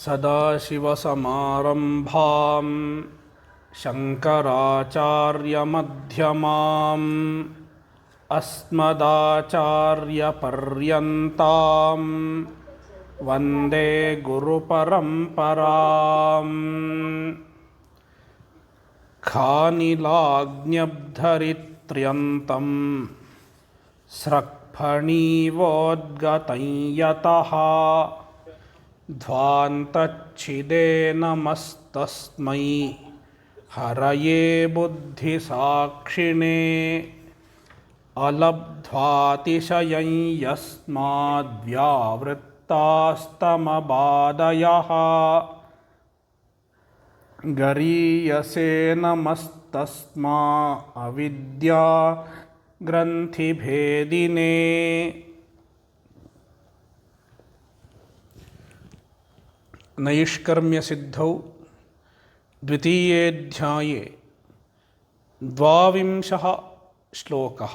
सदाशिवसमारम्भां शङ्कराचार्यमध्यमाम् अस्मदाचार्यपर्यन्तां वन्दे गुरुपरम्पराम्। खानिलाग्न्यब्धरित्र्यन्तं स्रक्फणीवोद्गतं यतः ध्वान्तच्छिदे नमस्तस्मै हरये बुद्धिसाक्षिणे अलब्ध्वातिशयं यस्माद्व्यावृत्तास्तमबाधयः गरीयसे नमस्तस्मा अविद्या ग्रन्थिभेदिने। नैष्कर्म्यसिद्धौ द्वितीयेऽध्याये द्वाविंशः श्लोकः।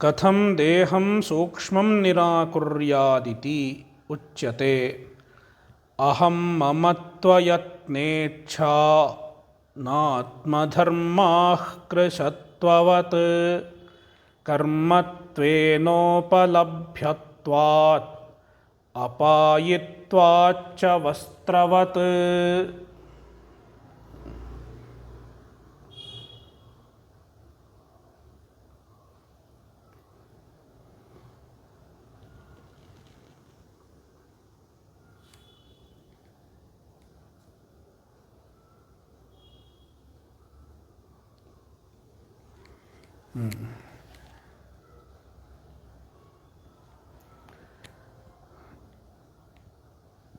कथं देहं सूक्ष्मं निराकुर्यादिति उच्यते। अहं ममत्वयत्नेच्छा नात्मधर्माः कृशत्ववत् कर्मत्वेनोपलभ्यत्वात् अपायित्वाच्च वस्त्रवत्।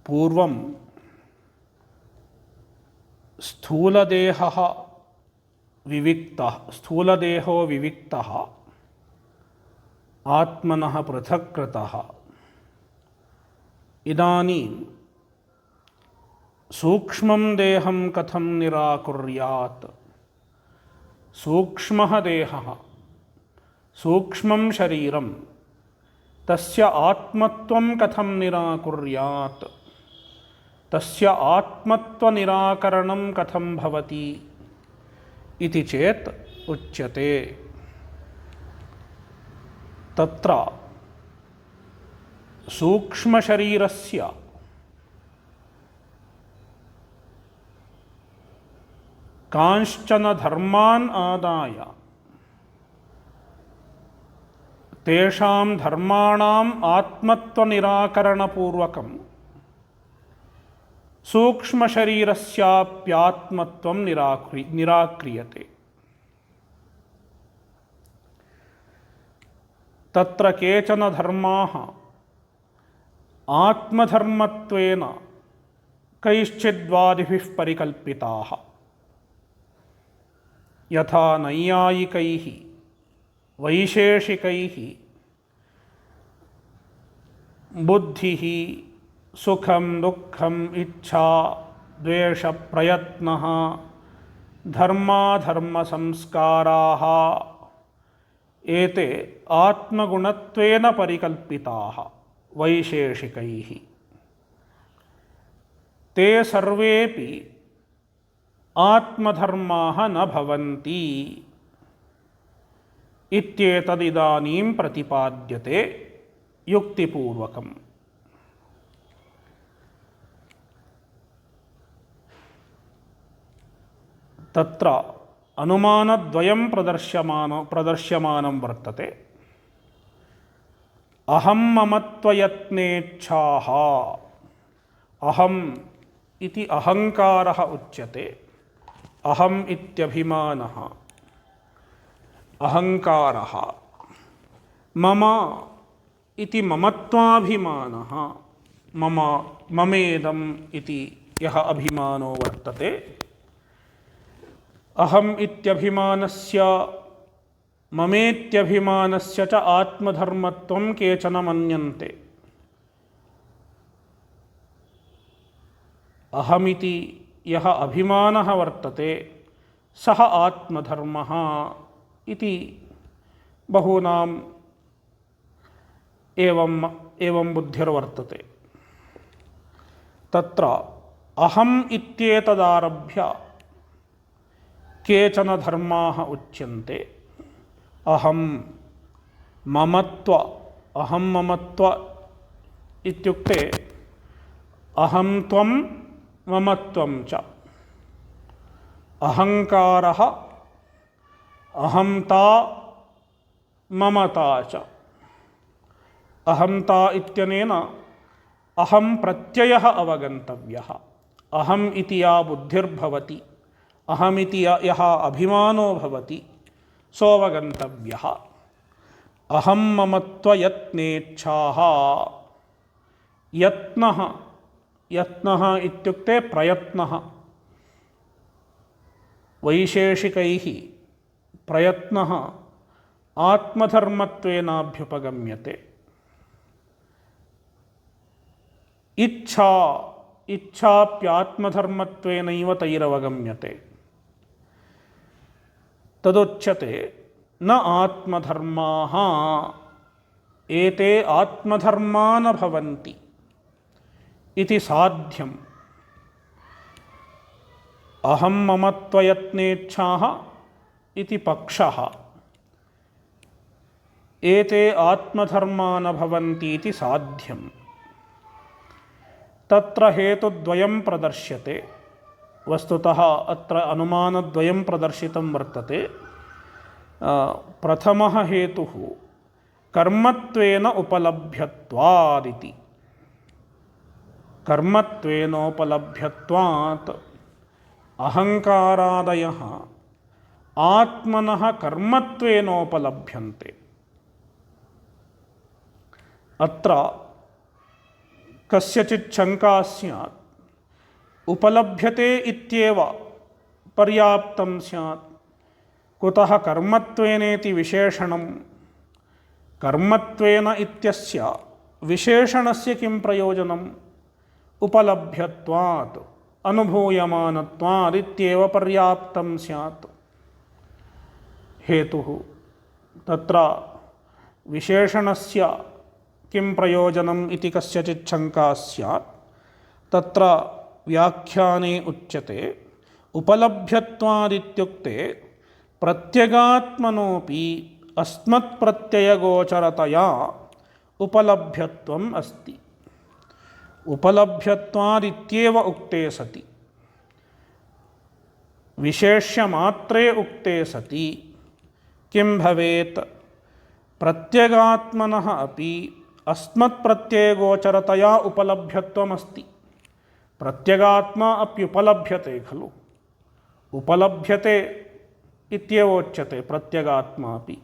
पूर्वं स्थूलदेहो विविक्तः आत्मनः पृथक् कृतः। इदानीं सूक्ष्मं देहं कथं निराकुर्यात्। सूक्ष्मः देहः, सूक्ष्मं शरीरं, तस्य आत्मत्वं कथं निराकुर्यात्, तस्य आत्मत्वनिराकरणं कथं भवति इति चेत् उच्यते। तत्र सूक्ष्मशरीरस्य कांश्चन धर्मान् आदाय तेषां धर्माणाम् आत्मत्वनिराकरणपूर्वकं सूक्ष्मशरीरस्याप्यात्मत्वं निराक्रियते। तत्र केचन धर्माः आत्मधर्मत्वेन कैश्चिद्वादिभिः परिकल्पिताः। यथा नैयायिकैः वैशेषिकैः बुद्धिः, सुखं दुःखम्, इच्छा द्वेषप्रयत्नः, धर्माधर्मसंस्काराः एते आत्मगुणत्वेन परिकल्पिताः वैशेषिकैः। ते सर्वेपि आत्मधर्माः न भवन्ति इत्येतदिदानीं प्रतिपाद्यते युक्तिपूर्वकम्। तत्र अनुमानद्वयं प्रदर्श्यमानं वर्तते। अहं ममत्वयत्नेच्छाः। अहम् इति अहङ्कारः उच्यते। अहम् इत्यभिमानः, अहङ्कारः। मम इति ममत्वाभिमानः, ममेदम् इति यः अभिमानो वर्तते। अहम् इत्यभिमानस्य ममेत्यभिमानस्य च आत्मधर्मत्वं केचन मन्यन्ते। अहमिति यः अभिमानः वर्तते सः आत्मधर्मः इति बहूनां एवं एवं बुद्धिर्वर्तते। तत्र अहम् इत्येतदारभ्य केचन धर्माः उच्यन्ते। अहं ममत्व, अहं ममत्व इत्युक्ते अहं त्वं ममत्वं च, अहङ्कारः अहंता ममता च। अहंता इत्यनेन अहं प्रत्ययः अवगन्तव्यः। अहम् इति या बुद्धिर्भवति, अहमिति यः अभिमानो भवति सोऽवगन्तव्यः। अहं ममत्वयत्नेच्छाः, यत्नः, यत्नः इत्युक्ते प्रयत्नः। वैशेषिकैः प्रयत्नः आत्मधर्मत्वेनाभ्युपगम्यते। इच्छा, इच्छाप्यात्मधर्मत्वेनैव तैरवगम्यते। तदुच्यते न आत्मधर्माः एते आत्मधर्मा न भवन्ति इति साध्यम्। अहं ममत्वयत्नेच्छाः इति पक्षः, एते आत्मधर्मा न भवन्ति इति साध्यम्। तत्र हेतुद्वयं प्रदर्श्यते। वस्तुतः अत्र अनुमानद्वयं प्रदर्शितं वर्तते। प्रथमः हेतुः कर्मत्वेन उपलभ्यत्वादिति। कर्मत्वेनोपलभ्यत्वात् अहंकारादयः आत्मनः कर्मत्वेनोपलभ्यन्ते। अत्र कस्यचित् शंका स्यात्, उपलभ्यते इत्येव पर्याप्तं स्यात्, कुतः कर्मत्वेनेति विशेषणं? कर्मत्वेन इत्यस्य विशेषणस्य किं प्रयोजनम्? उपलभ्यत्वात्, अनुभूयमानत्वादित्येव पर्याप्तं स्यात्। हेतुः तत्र विशेषणस्य किं प्रयोजनम् इति कस्यचित् शंका स्यात्। तत्र व्याख्याने उच्यते उपलभ्यत्वादित्युक्ते प्रत्यगात्मनोऽपि अस्मत्प्रत्ययगोचरतया उपलभ्यत्वम् अस्ति। उपलभ्यत्वादित्येव उक्ते सति, विशेष्यमात्रे उक्ते सति किं भवेत्? प्रत्यगात्मनः अपि अस्मत्प्रत्ययगोचरतया उपलभ्यत्वमस्ति। प्रत्यगात्मा अप्युपलभ्यते खलु, उपलभ्यते इत्येवोच्यते प्रत्यगात्मा अपि।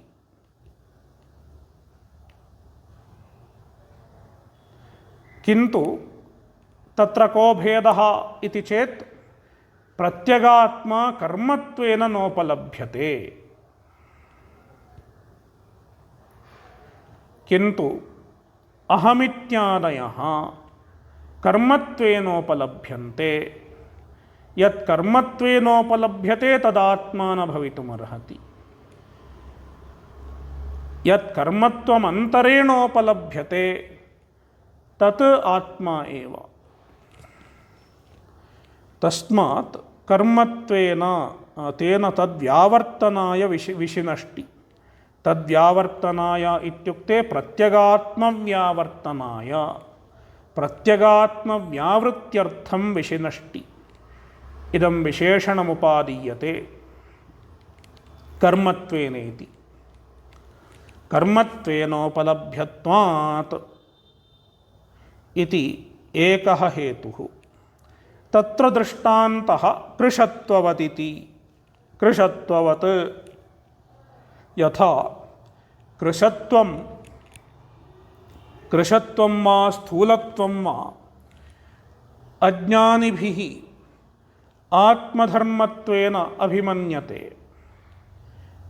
किन्तु तत्र को भेदः इति चेत् प्रत्यगात्मा कर्मत्वेन नोपलभ्यते, किन्तु अहमित्यादयः कर्मत्वेनोपलभ्यन्ते। यत् कर्मत्वेनोपलभ्यते तदात्मा न भवितुमर्हति। यत् कर्मत्वमन्तरेणोपलभ्यते तत् आत्मा एव। तस्मात् कर्मत्वेन तेन तद्व्यावर्तनाय विशिनष्टि। तद्व्यावर्तनाय इत्युक्ते प्रत्यगात्मव्यावर्तनाय, प्रत्यगात्मव्यावृत्त्यर्थं विशिनष्टि। इदं विशेषणमुपादीयते कर्मत्वेनेति। कर्मत्वेनोपलभ्यत्वात् इति एकः हेतुः। तत्र दृष्टान्तः कृशत्ववदिति। कृशत्ववत् यथा कृशत्वं वा स्थूलत्वं वा अज्ञानिभिः आत्मधर्मत्वेन अभिमन्यते,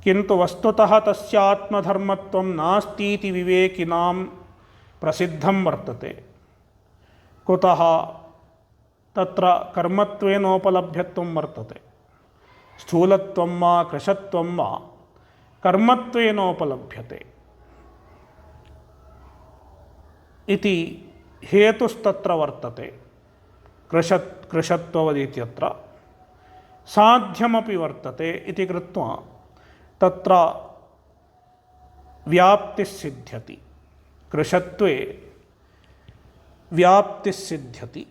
किन्तु वस्तुतः तस्य आत्मधर्मत्वं नास्तीति विवेकिनां प्रसिद्धं वर्तते। कुतः? तत्र कर्मत्वेनोपलभ्यत्वं वर्तते। स्थूलत्वं वा कृशत्वं वा कर्मत्वेनोपलभ्यते। इति हेतुस्तत्र वर्तते कृशत्ववदित्यत्र साध्यमपि वर्तते इति कृत्वा तत्र व्याप्तिस्सिद्ध्यति कृशत्वे व्याप्तिस्सिद्ध्यति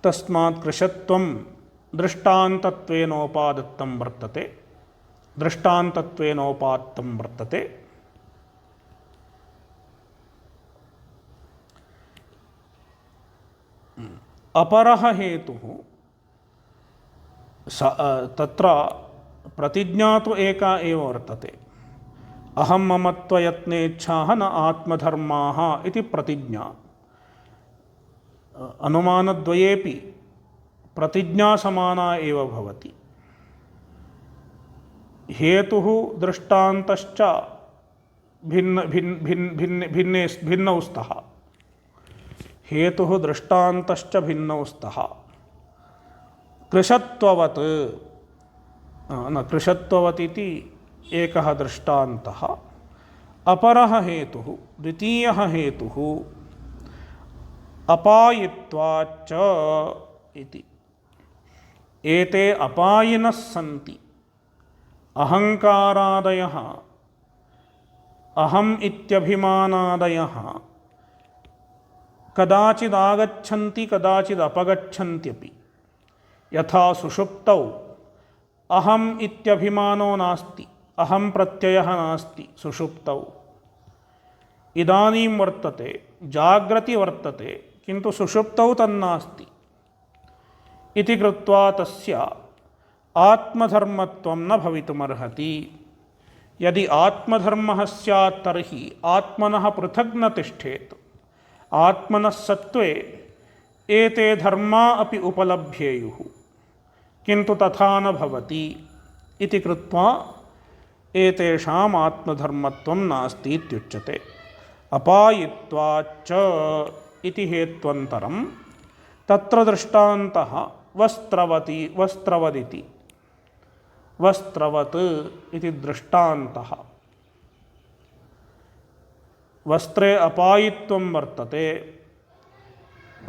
तस्मात् कृशत्वं दृष्टान्तत्वेनोपादत्तं वर्तते दृष्टान्तत्वेनोपात्तं वर्तते। अपरः हेतुः तत्र प्रतिज्ञा तु एका एव वर्तते अहं ममत्वयत्नेच्छाः न आत्मधर्माः इति प्रतिज्ञा। अनुमानद्वयेपि प्रतिज्ञा समाना एव भवति। हेतुः दृष्टान्तश्च भिन्नौ स्तः हेतुः दृष्टान्तश्च भिन्नौ स्तः। कृशत्ववत् न कृशत्ववत् इति एकः दृष्टान्तः। अपरः हेतुः द्वितीयः हेतुः अपायित्वाच्च इति। एते अपायिनः सन्ति अहङ्कारादयः अहम् इत्यभिमानादयः कदाचिदागच्छन्ति कदाचिदपगच्छन्त्यपि। यथा सुषुप्तौ अहम् इत्यभिमानो नास्ति अहं प्रत्ययः नास्ति सुषुप्तौ। इदानीं वर्तते जाग्रति वर्तते किन्तु सुषुप्तौ तन्नास्ति इति कृत्वा तस्य आत्मधर्मत्वं न भवितुमर्हति। यदि आत्मधर्मः स्यात् तर्हि आत्मनः पृथक् न तिष्ठेत्। आत्मनः सत्त्वे एते धर्मा अपि उपलभ्येयुः किन्तु तथा न भवति इति कृत्वा एतेषाम् आत्मधर्मत्वं नास्ति इत्युच्यते। अपायित्वाच्च इति हेत्वन्तरं तत्र दृष्टान्तः वस्त्रवदिति वस्त्रवत् इति दृष्टान्तः। वस्त्रे अपायित्वं वर्तते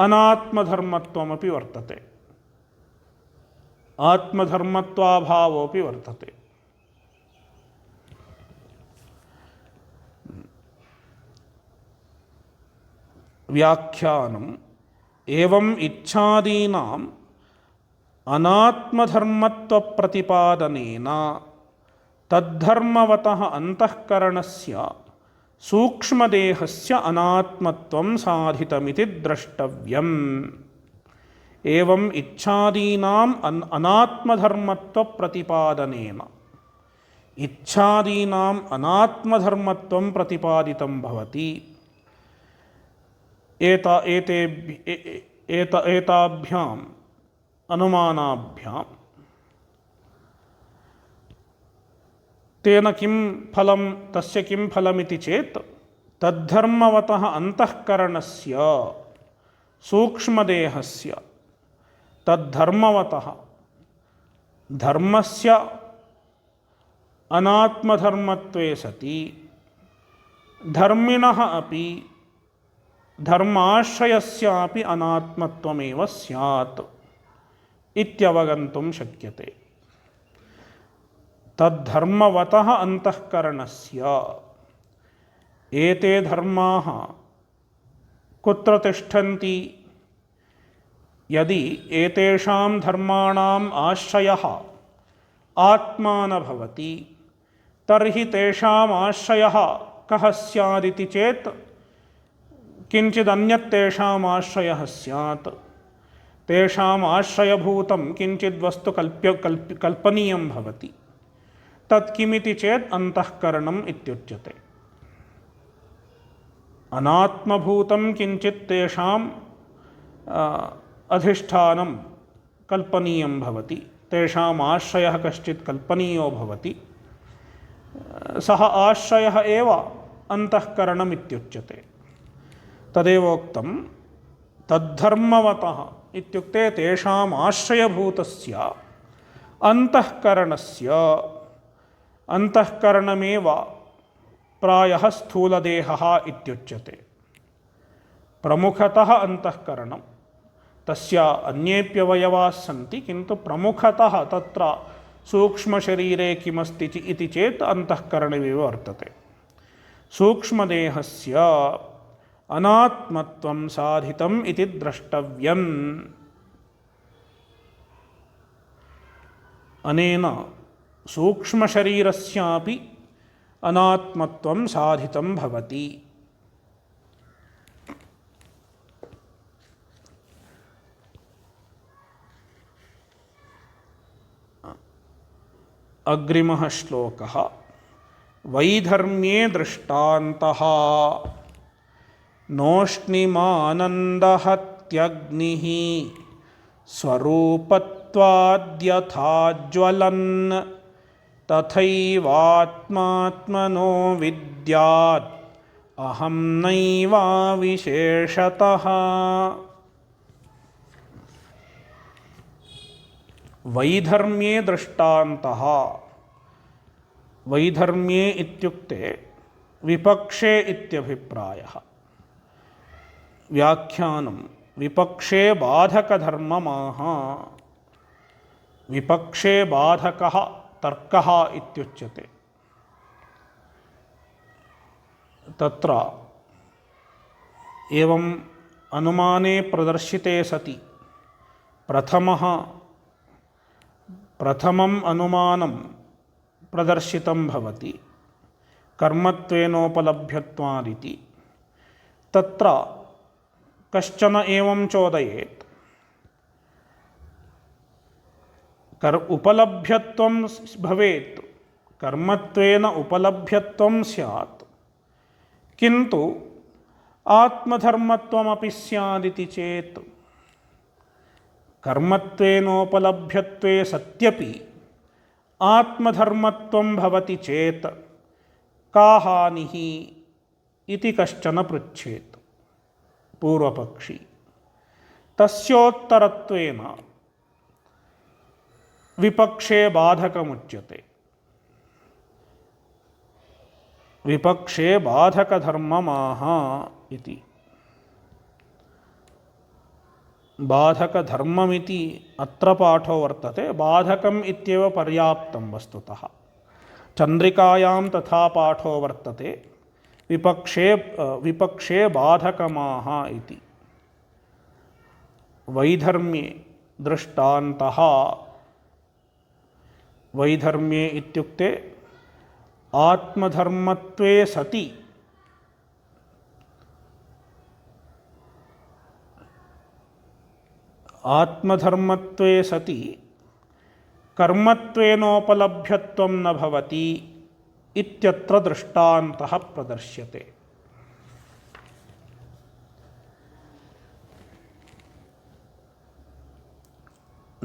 अनात्मधर्मत्वमपि वर्तते आत्मधर्मत्वाभावोऽपि वर्तते। व्याख्यानम् एवम् इच्छादीनाम् अनात्मधर्मत्वप्रतिपादनेन तद्धर्मवतः अन्तःकरणस्य सूक्ष्मदेहस्य अनात्मत्वं साधितमिति द्रष्टव्यम्। एवम् इच्छादीनाम् अनात्मधर्मत्वप्रतिपादनेन इच्छादीनाम् अनात्मधर्मत्वं प्रतिपादितं भवति। एताभ्याम् अनुमानाभ्याम् तेन किं फलं तस्य किं फलमिति चेत् तद्धर्मवतः अन्तःकरणस्य सूक्ष्मदेहस्य तद्धर्मवतः धर्मस्य अनात्मधर्मत्वे सति धर्मिणः अपि धर्माश्रयस्यापि अनात्मत्वमेव स्यात् इत्यवगन्तुं शक्यते। तद्धर्मवतः अन्तःकरणस्य एते धर्माः कुत्र तिष्ठन्ति? यदि एतेषां धर्माणाम् आश्रयः आत्मा न भवति तर्हि तेषाम् आश्रयः कः स्यादिति चेत् किञ्चिदन्यत् तेषाम् आश्रयः स्यात्। तेषाम् आश्रयभूतं किञ्चिद्वस्तु कल्पनीयं भवति। तत् किमिति चेत् अन्तःकरणम् इत्युच्यते। अनात्मभूतं किञ्चित् तेषाम् अधिष्ठानं कल्पनीयं भवति। तेषाम् आश्रयः कश्चित् कल्पनीयो भवति। सः आश्रयः एव अन्तःकरणम् इत्युच्यते। तदेवोक्तं तद्धर्मवतः इत्युक्ते तेषाम् आश्रयभूतस्य अन्तःकरणस्य अन्तःकरणमेव प्रायः स्थूलदेहः इत्युच्यते। प्रमुखतः अंतःकरणं तस्य अन्येप्यवयवाः सन्ति किन्तु प्रमुखतः तत्र सूक्ष्मशरीरे किमस्ति इति चेत् अंतःकरणमेव वर्तते। सूक्ष्मदेहस्य अनात्मत्वं साधितम् इति द्रष्टव्यम्। अनेन सूक्ष्मशरीरस्यापि अनात्मत्वं साधितं भवति। अग्रिमः श्लोकः वैधर्म्ये दृष्टान्तः नोष्णिमानन्दहत्यग्निः स्वरूपत्वाद्यथा ज्वलन् तथैवात्मात्मनो विद्यात् अहं नैवाविशेषतः। वैधर्म्ये दृष्टान्तः। वैधर्म्ये इत्युक्ते विपक्षे इत्यभिप्रायः। व्याख्यानं विपक्षे बाधकधर्ममाः। विपक्षे बाधकः तर्कः इत्युच्यते। तत्र एवं अनुमाने प्रदर्शिते सति प्रथमम् अनुमानं प्रदर्शितं भवति कर्मत्वेनोपलभ्यत्वादिति। तत्र कश्चन एवं चोदयेत् उपलभ्यत्वं भवेत्, कर्मत्वेन उपलभ्यत्वं स्यात्, किन्तु आत्मधर्मत्वमपि स्यादिति चेत् कर्मत्वेनोपलभ्यत्वे सत्यपि आत्मधर्मत्वं भवति चेत् का हानिः इति कश्चन पृच्छेत् पूर्वपक्षी। तस्योत्तरत्वेन विपक्षे बाधकमुच्यते। विपक्षे बाधकधर्ममाः इति। बाधकधर्ममिति अत्र पाठो वर्तते। बाधकम् इत्येव पर्याप्तं वस्तुतः। चन्द्रिकायां तथा पाठो वर्तते विपक्षे बाधकमाः इति। वैधर्म्ये दृष्टान्तः। वैधर्म्ये इत्युक्ते आत्मधर्मत्वे सति कर्मत्वेनोपलभ्यत्वं न भवति इत्यत्र दृष्टान्तः प्रदर्श्यते।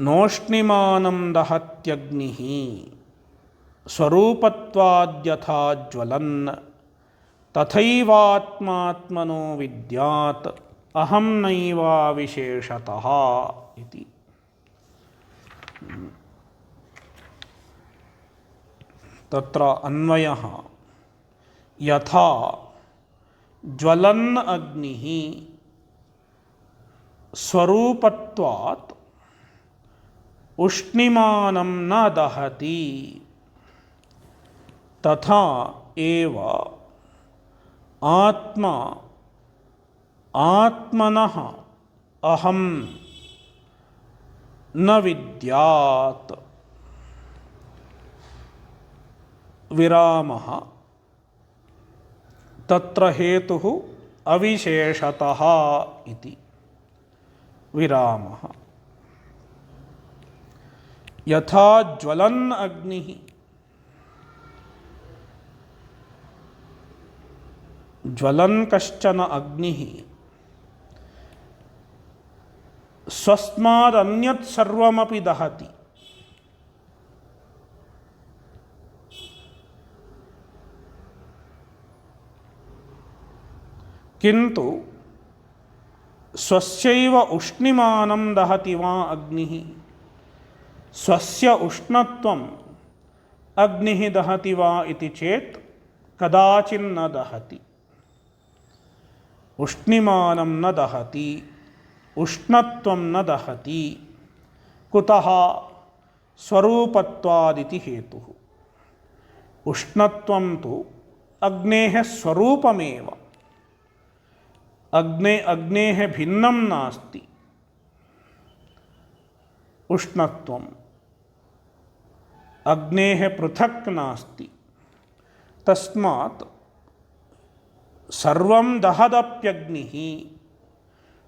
नोष्णिमानं दहत्यग्निः स्वरूपत्वाद्यथा ज्वलन् तथैवात्मात्मनो विद्यात् अहं नैवाविशेषतः इति। तत्र अन्वयः यथा ज्वलन् अग्निः स्वरूपत्वात् उष्णिमानं न दहति तथा एव आत्मा आत्मनः अहं न विद्यात्। विरामः। तत्र हेतुः अविशेषतः इति। विरामः। यथा ज्वलन् अग्निः ज्वलन् कश्चन अग्निः स्वस्मादन्यत् सर्वमपि दहति। किन्तु स्वस्यैव उष्णिमानं दहति वा अग्निः। स्वस्य उष्णत्वम् अग्निः दहति वा इति चेत् कदाचिन्न दहति। उष्णिमानं न दहति, उष्णत्वं न दहति। कुतः? स्वरूपत्वादिति हेतुः। उष्णत्वं तु अग्नेः स्वरूपमेव, अग्नेः भिन्नं नास्ति उष्णत्वम्, अग्नेः पृथक् नास्ति। तस्मात् सर्वं दहदप्यग्निः,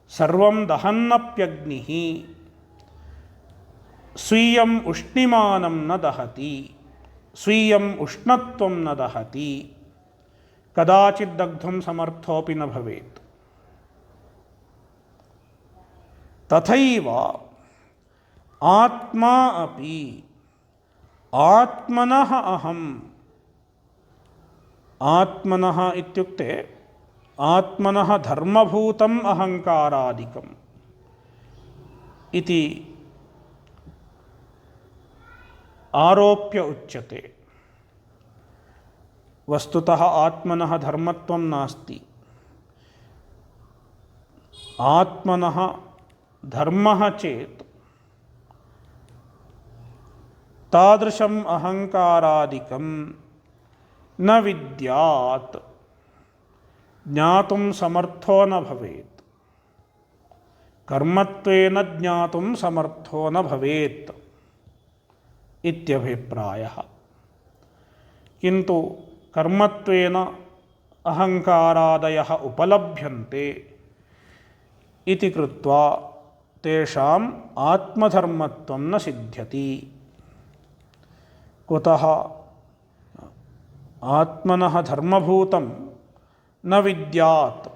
सर्वं दहन्नप्यग्निः स्वीयम् उष्णिमानं न दहति, स्वीयम् उष्णत्वं न दहति, कदाचित् दग्धुं समर्थोऽपि न भवेत्। तथैव आत्मा अपि आत्मनः अहम्, आत्मनः इत्युक्ते आत्मनः धर्मभूतम् अहङ्कारादिकम् इति आरोप्य उच्यते। वस्तुतः आत्मनः धर्मत्वं नास्ति। आत्मनः धर्मः चेत् तादृशम् अहङ्कारादिकं न विद्यात्, ज्ञातुं समर्थो न भवेत्, कर्मत्वेन ज्ञातुं समर्थो न भवेत् इत्यभिप्रायः। किन्तु कर्मत्वेन अहङ्कारादयः उपलभ्यन्ते इति कृत्वा तेषाम् आत्मधर्मत्वं न सिद्ध्यति। कुतः? आत्मनः धर्मभूतं न विद्यात्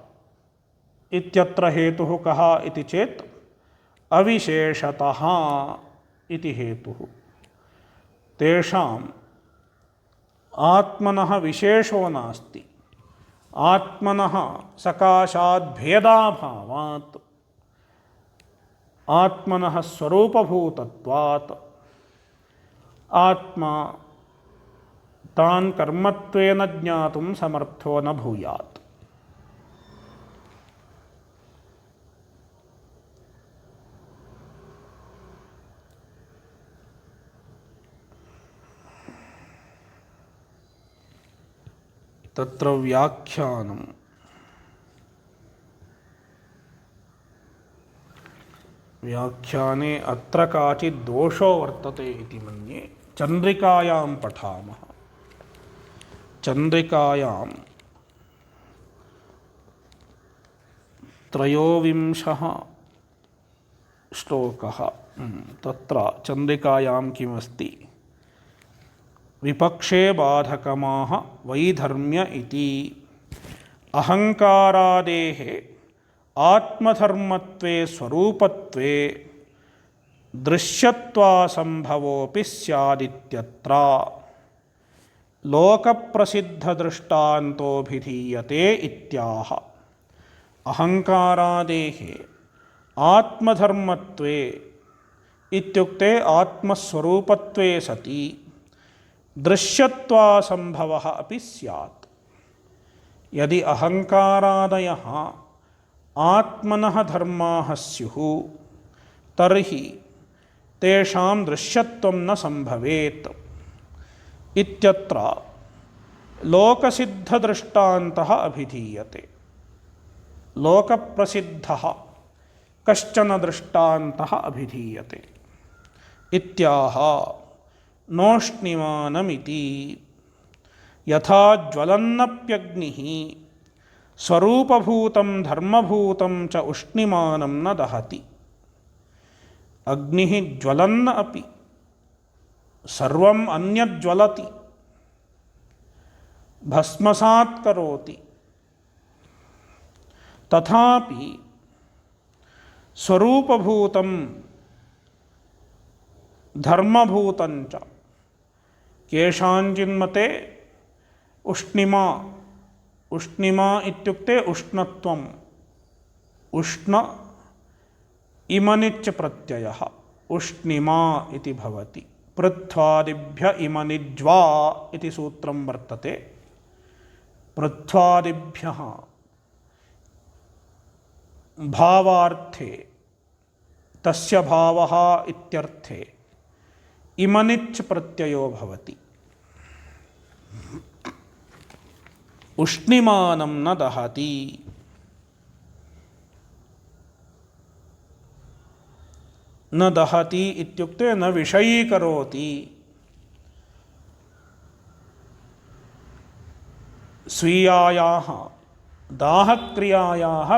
इत्यत्र हेतुः कः इति चेत् अविशेषतः इति हेतुः। तेषाम् आत्मनः विशेषो नास्ति, आत्मनः सकाशात् भेदाभावात्, आत्मनः स्वरूपभूतत्वात् आत्मा तान् कर्मत्वेन ज्ञातुं समर्थो न भूयात्। तत्र व्याख्यानं व्याख्याने अत्र काचित् दोषो वर्तते इति मन्ये। चन्द्रिकायां पठामः। चन्द्रिकायां 23 श्लोकः। तत्र चन्द्रिकायां किमस्ति? विपक्षे बाधकमाह वैधर्म्य इति अहङ्कारादेः आत्मधर्मत्वे स्वरूपत्वे दृश्यत्वासंभवोऽपि स्यादित्यत्र लोकप्रसिद्धदृष्टान्तोऽभिधीयते इत्याह। अहङ्कारादेः आत्मधर्मत्वे इत्युक्ते आत्मस्वरूपत्वे सति दृश्यत्वासंभवः अपि स्यात्। यदि अहङ्कारादयः आत्मनः धर्माः स्युः तर्हि तेषां दृश्यत्वं न संभवेत् इत्यत्र लोकसिद्धदृष्टान्तः अभिधीयते। लोकप्रसिद्धः कश्चन दृष्टान्तः अभिधीयते इत्याह। नोष्णिमानमिति यथा ज्वलन्नप्यग्निः स्वरूपभूतं धर्मभूतं च उष्णिमानं न दहति। अग्निः ज्वलन् अपि सर्वम् अन्यज्ज्वलति, भस्मसात् करोति, तथापि स्वरूपभूतं धर्मभूतं च केषाञ्चिन्मते उष्णिमा। उष्णिमा इत्युक्ते उष्णत्वम्। उष्ण इमनिच्च प्रत्ययः उष्णिमा इति भवति। पृथ्वादिभ्य इमनिज्वा इति सूत्रं वर्तते। पृथ्वादिभ्यः भावार्थे तस्य भावः इत्यर्थे इमनिच् प्रत्ययो भवति। उष्णिमानं न दहति। न दहति इत्युक्ते न विषयीकरोति। स्वीयायाः दाहक्रियायाः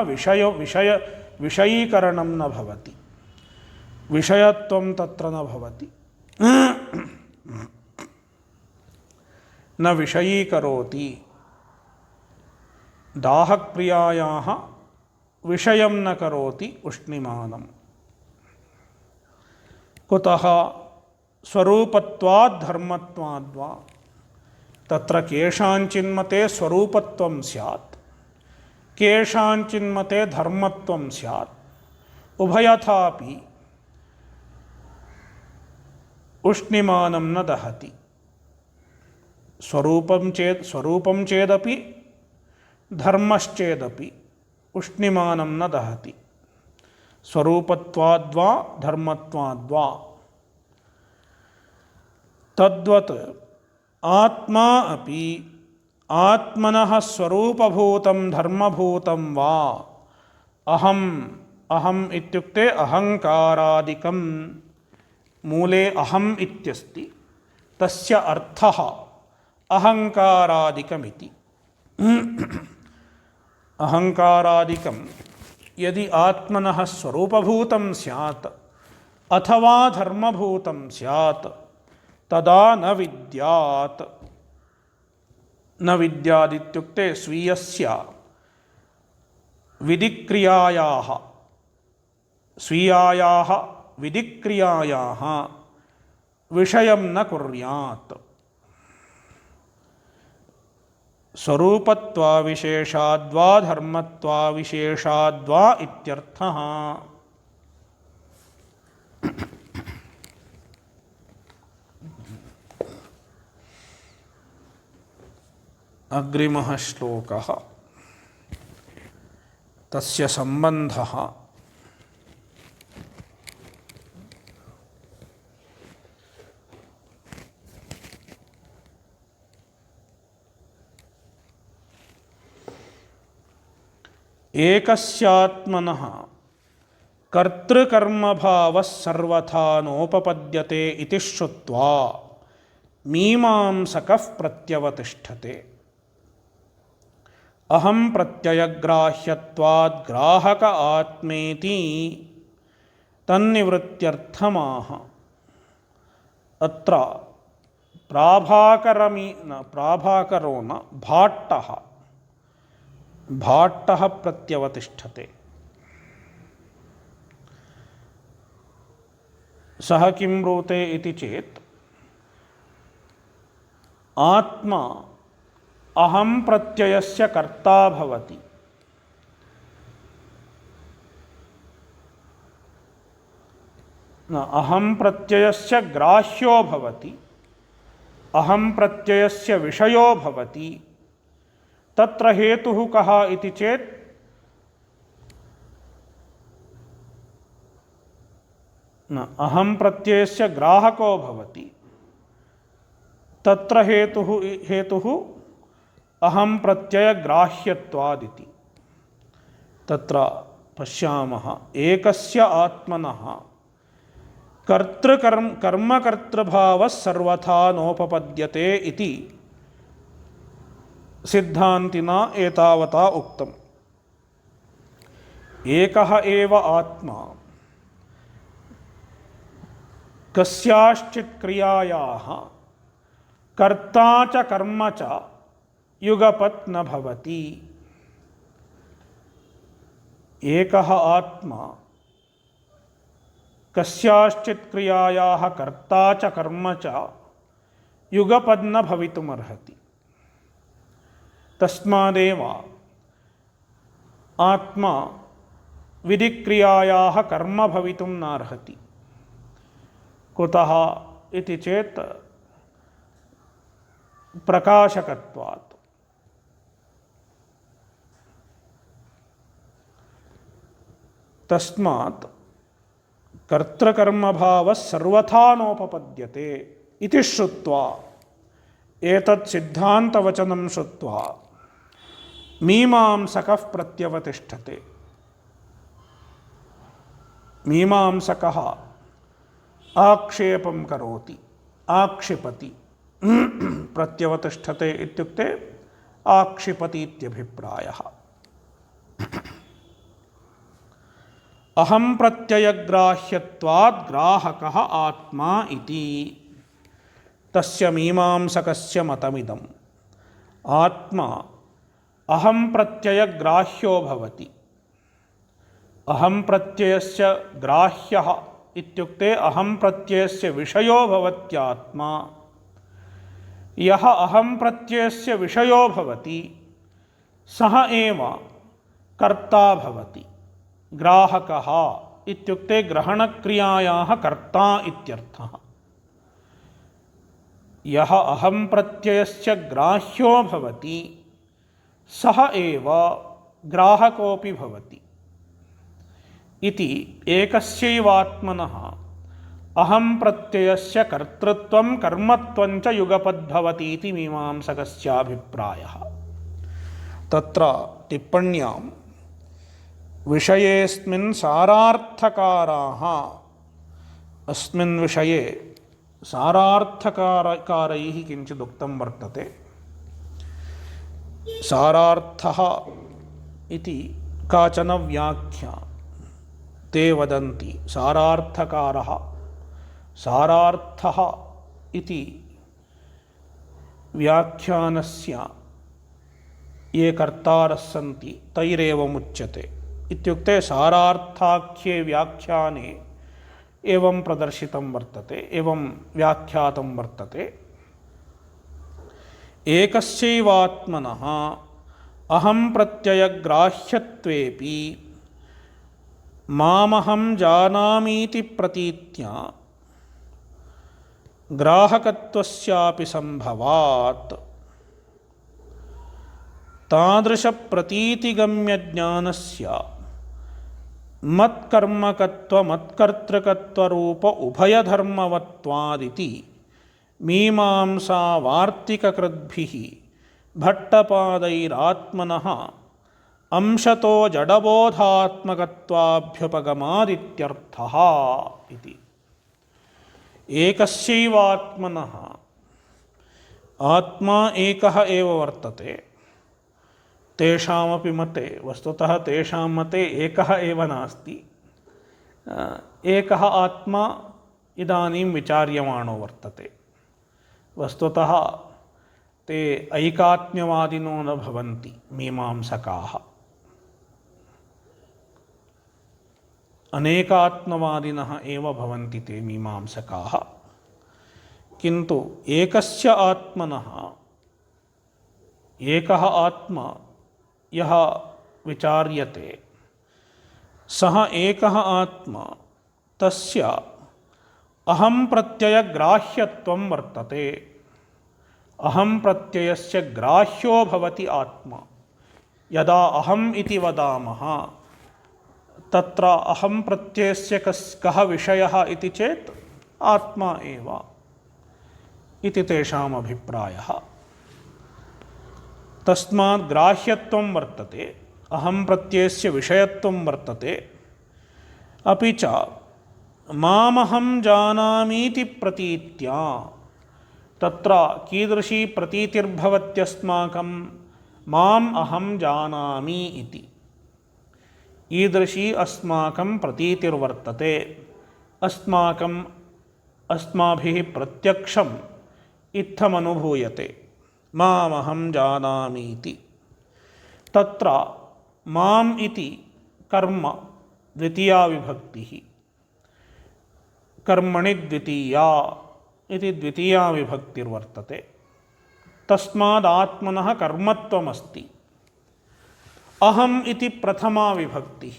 विषयीकरणं न भवति, विषयत्वं तत्र न भवति। न विषयीकरोति। दाहक्रियायाः विषयं न करोति उष्णिमानम्। कुतः? स्वरूपत्वात् धर्मत्वाद् वा। तत्र केषाञ्चिन्मते स्वरूपत्वं स्यात्, केषाञ्चिन्मते धर्मत्वं स्यात्। उभयथापि उष्णिमानं न दहति। स्वरूपं चेदपि धर्मश्चेदपि उष्णिमानं न दहति। स्वरूपत्वाद्वा धर्मत्वाद्वा। तद्वत् आत्मा अपि आत्मनः स्वरूपभूतं धर्मभूतं वा अहम् इत्युक्ते अहंकारादिकं, मूले अहम् इत्यस्ति, तस्य अर्थः अहंकारादिकमिति। अहंकारादिकं यदि आत्मनः स्वरूपभूतं स्यात् अथवा धर्मभूतं स्यात् तदा न विद्यात्। न विद्यादित्युक्ते स्वीयस्य विधिक्रियायाः स्वीयायाः विधिक्रियायाः विषयं न कुर्यात्। स्वरूपत्वाविशेषाद्वा धर्मत्वाविशेषाद्वा इत्यर्थः। अग्रिमः श्लोकः तस्य सम्बन्धः एकस्यात्मनः कर्तृकर्मभावः सर्वथा नोपपद्यते इति श्रुत्वा मीमांसकः प्रत्यवतिष्ठते। अहं प्रत्ययग्राह्यत्वाद् ग्राहक आत्मेति तन्निवृत्त्यर्थमाह। अत्र प्राभाकरो न भाट्टः प्रत्यवतिष्ठते। सः किं ब्रूते इति चेत् आत्मा अहं प्रत्ययस्य कर्ता भवति। अहं प्रत्ययस्य ग्राह्यो भवति, अहं प्रत्ययस्य विषयो भवति। तत्र हेतुः कः इति चेत् अहं प्रत्ययस्य ग्राहको भवति। तत्र हेतुः अहं प्रत्ययग्राह्यत्वादिति। तत्र पश्यामः एकस्य आत्मनः कर्मकर्तृभावः सर्वथा नोपपद्यते इति सिद्धान्तिना एतावता उक्तम्। एकः एव आत्मा कस्याश्चित् क्रियायाः कर्ता च कर्म च युगपत् न भवति। एकः आत्मा कस्याश्चित् क्रियायाः कर्ता च कर्म च युगपत् न भवितुमर्हति। तस्मादेव आत्मा विधिक्रियायाः कर्म भवितुं नार्हति। कुतः इति चेत् प्रकाशकत्वात्। ತಸ್ಮಾತ್ ಕರ್ತೃಕರ್ಮಭಾವ ಸರ್ವಥಾ ನೋಪಪದ್ಯತೆ ಇತಿ ಶ್ರುತ್ವಾ ಏತತ್ ಸಿದ್ಧಾಂತವಚನಂ ಶ್ರುತ್ವಾ ಮೀಮಾಂಸಕಃ ಪ್ರತ್ಯವತಿಷ್ಠತೆ. ಮೀಮಾಂಸಕಃ ಆಕ್ಷೇಪಂ ಕರೋತಿ ಆಕ್ಷಿಪತಿ ಪ್ರತ್ಯವತಿಷ್ಠತೆ ಇತ್ಯುಕ್ತೆ ಆಕ್ಷಿಪತಿ ಇತ್ಯಭಿಪ್ರಾಯಃ. ಅಹಂ ಪ್ರತ್ಯಯಗ್ರಾಹ್ಯತ್ವಾದ್ ಗ್ರಾಹಕಃ ಆತ್ಮ ಇತಿ ತಸ್ಯ ಮೀಮಾಂಸಕಸ್ಯ ಮತಮಿದಂ. ಆತ್ಮ ಅಹಂ ಪ್ರತ್ಯಯಗ್ರಾಹ್ಯೋ ಭವತಿ. ಅಹಂ ಪ್ರತ್ಯಯಸ್ಯ ಗ್ರಾಹ್ಯಃ ಇತ್ಯುಕ್ತೆ ಅಹಂ ಪ್ರತ್ಯಯಸ್ಯ ವಿಷಯೋ ಭವತ್ಯಾತ್ಮ. ಯಃ ಅಹಂ ಪ್ರತ್ಯಯಸ್ಯ ವಿಷಯೋ ಭವತಿ ಸಹ ಏವ ಕರ್ತಾ ಭವತಿ. ಗ್ರಾಹಕಃ ಇತ್ಯುಕ್ತೆ ಗ್ರಹಣಕ್ರಿಯಾಯಾಃ ಕರ್ತಾ ಇತ್ಯರ್ಥಃ. ಯಃ ಅಹಂ ಪ್ರತ್ಯಯಸ್ಯ ಗ್ರಾಹ್ಯೋ ಭವತಿ ಸಹ ಏವ ಗ್ರಾಹಕೋಪಿ ಭವತಿ ಇತಿ ಏಕಸ್ಯೈವಾತ್ಮನಃ ಅಹಂ ಪ್ರತ್ಯಯಸ್ಯ ಕರ್ತೃತ್ವಂ ಕರ್ಮತ್ವಂ ಚ ಯುಗಪದ್ಭವತಿ ಇತಿ ಮೀಮಾಂಸಕಸ್ಯಾಭಿಪ್ರಾಯಃ. ತತ್ರ ಟಿಪ್ಪಣ್ಯಾಂ ವಿಷಯೇಸ್ಮಿನ್ ಸಾರಾರ್ಥಕಾರಾಃ ಅಸ್ಮಿನ್ ವಿಷಯೇ ಸಾರಾರ್ಥಕಾರೈಃ ಕಿಂಚಿದುಕ್ತಂ ವರ್ತತೆ. ಸಾರಾರ್ಥಃ ಇತಿ ಕಾಚನ ವ್ಯಾಖ್ಯಾ ते वदन्ति. सारार्थकारः सारार्थः इति व्याख्यानस्य ये कर्तारः सन्ति तैरेवमुच्यते. इत्युक्ते सारार्थाख्ये व्याख्याने एवं प्रदर्शितं वर्तते, एवं व्याख्यातं वर्तते. एकस्यैवात्मनः अहं प्रत्ययग्राह्यत्वेपि मामहं जानामीति प्रतीत्या ग्राहकत्वस्यापि संभवात्. तादृशप्रतीतिगम्यज्ञानस्य मत्कर्मकत्वमत्कर्तृकत्वरूप उभयधर्मवत्वादिति मीमांसावार्तिककृद्भिः भट्टपादैरात्मनः अंशतो जडबोधात्मकत्वाभ्युपगमादित्यर्थः इति. एकस्यैवात्मनः आत्मा एकः एव वर्तते. तेषामपि मते वस्तुतः तेषां मते एकः एव नास्ति. एकः आत्मा इदानीं विचार्यमाणो वर्तते. वस्तुतः ते ऐकात्म्यवादिनो न भवन्ति मीमांसकाः. अनेकात्मवादिनः एव भवन्ति ते मीमांसकाः. किन्तु एकस्य आत्मनः एकः आत्मा यः विचार्यते सः एकः आत्मा तस्य अहं प्रत्ययग्राह्यत्वं वर्तते. अहं प्रत्ययस्य ग्राह्यो भवति आत्मा. यदा अहम् इति वदामः तत्र अहं प्रत्ययस्य कः विषयः इति चेत् आत्मा एव इति तेषाम् अभिप्रायः. तस्मात् ग्राह्यत्वं वर्तते, अहं प्रत्ययस्य विषयत्वं वर्तते. अपि च मामहं जानामीति प्रतीत्या तत्र कीदृशी प्रतीतिर्भवत्यस्माकं माम् अहं जानामि इति. ईदृशी अस्माकं प्रतीतिर्वर्तते. अस्माभिः प्रत्यक्षम् इत्थमनुभूयते मामहं जानामीति. तत्र माम् इति कर्म द्वितीया विभक्तिः, कर्मणि द्वितीया इति द्वितीया विभक्तिर्वर्तते. तस्मादात्मनः कर्मत्वमस्ति. अहम् इति प्रथमा विभक्तिः.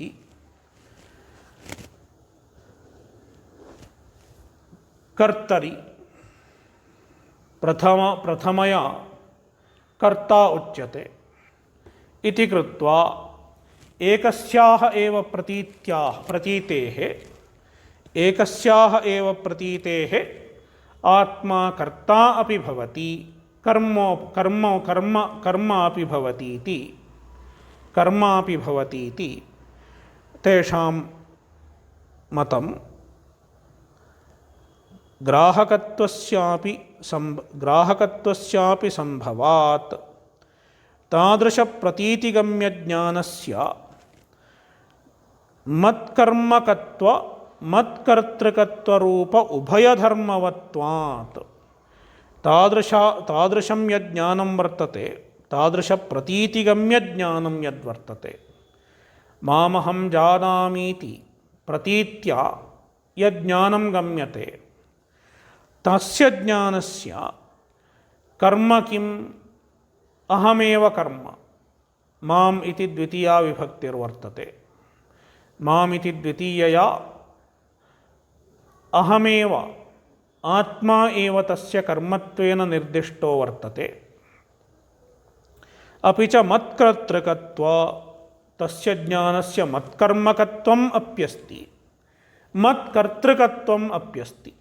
कर्तरि प्रथमया कर्ता उच्यते इति कृत्वा एकस्याः एव प्रतीतेः आत्मा कर्ता अपि भवति कर्मापि भवति इति तेषां मतं। ग्राहकत्वस्यापि संभवात् तादृशप्रतीतिगम्यज्ञानस्य मत्कर्तृकत्वरूप उभयधर्मवत्वात् तादृशं यज्ञानं वर्तते, तादृशप्रतीतिगम्यज्ञानं यद्वर्तते, मामहं जानामीति प्रतीत्या यज्ञानं गम्यते, तस्य ज्ञानस्य कर्म किम्? अहमेव कर्म। माम् इति द्वितीया विभक्तिर्वर्तते। माम् इति द्वितीयया अहमेव, आत्मा एव तस्य कर्मत्वेन निर्दिष्टो वर्तते। अपि च मत्कर्तृकत्व, तस्य ज्ञानस्य मत्कर्मकत्वम् अप्यस्ति, मत्कर्तृकत्वम् अप्यस्ति।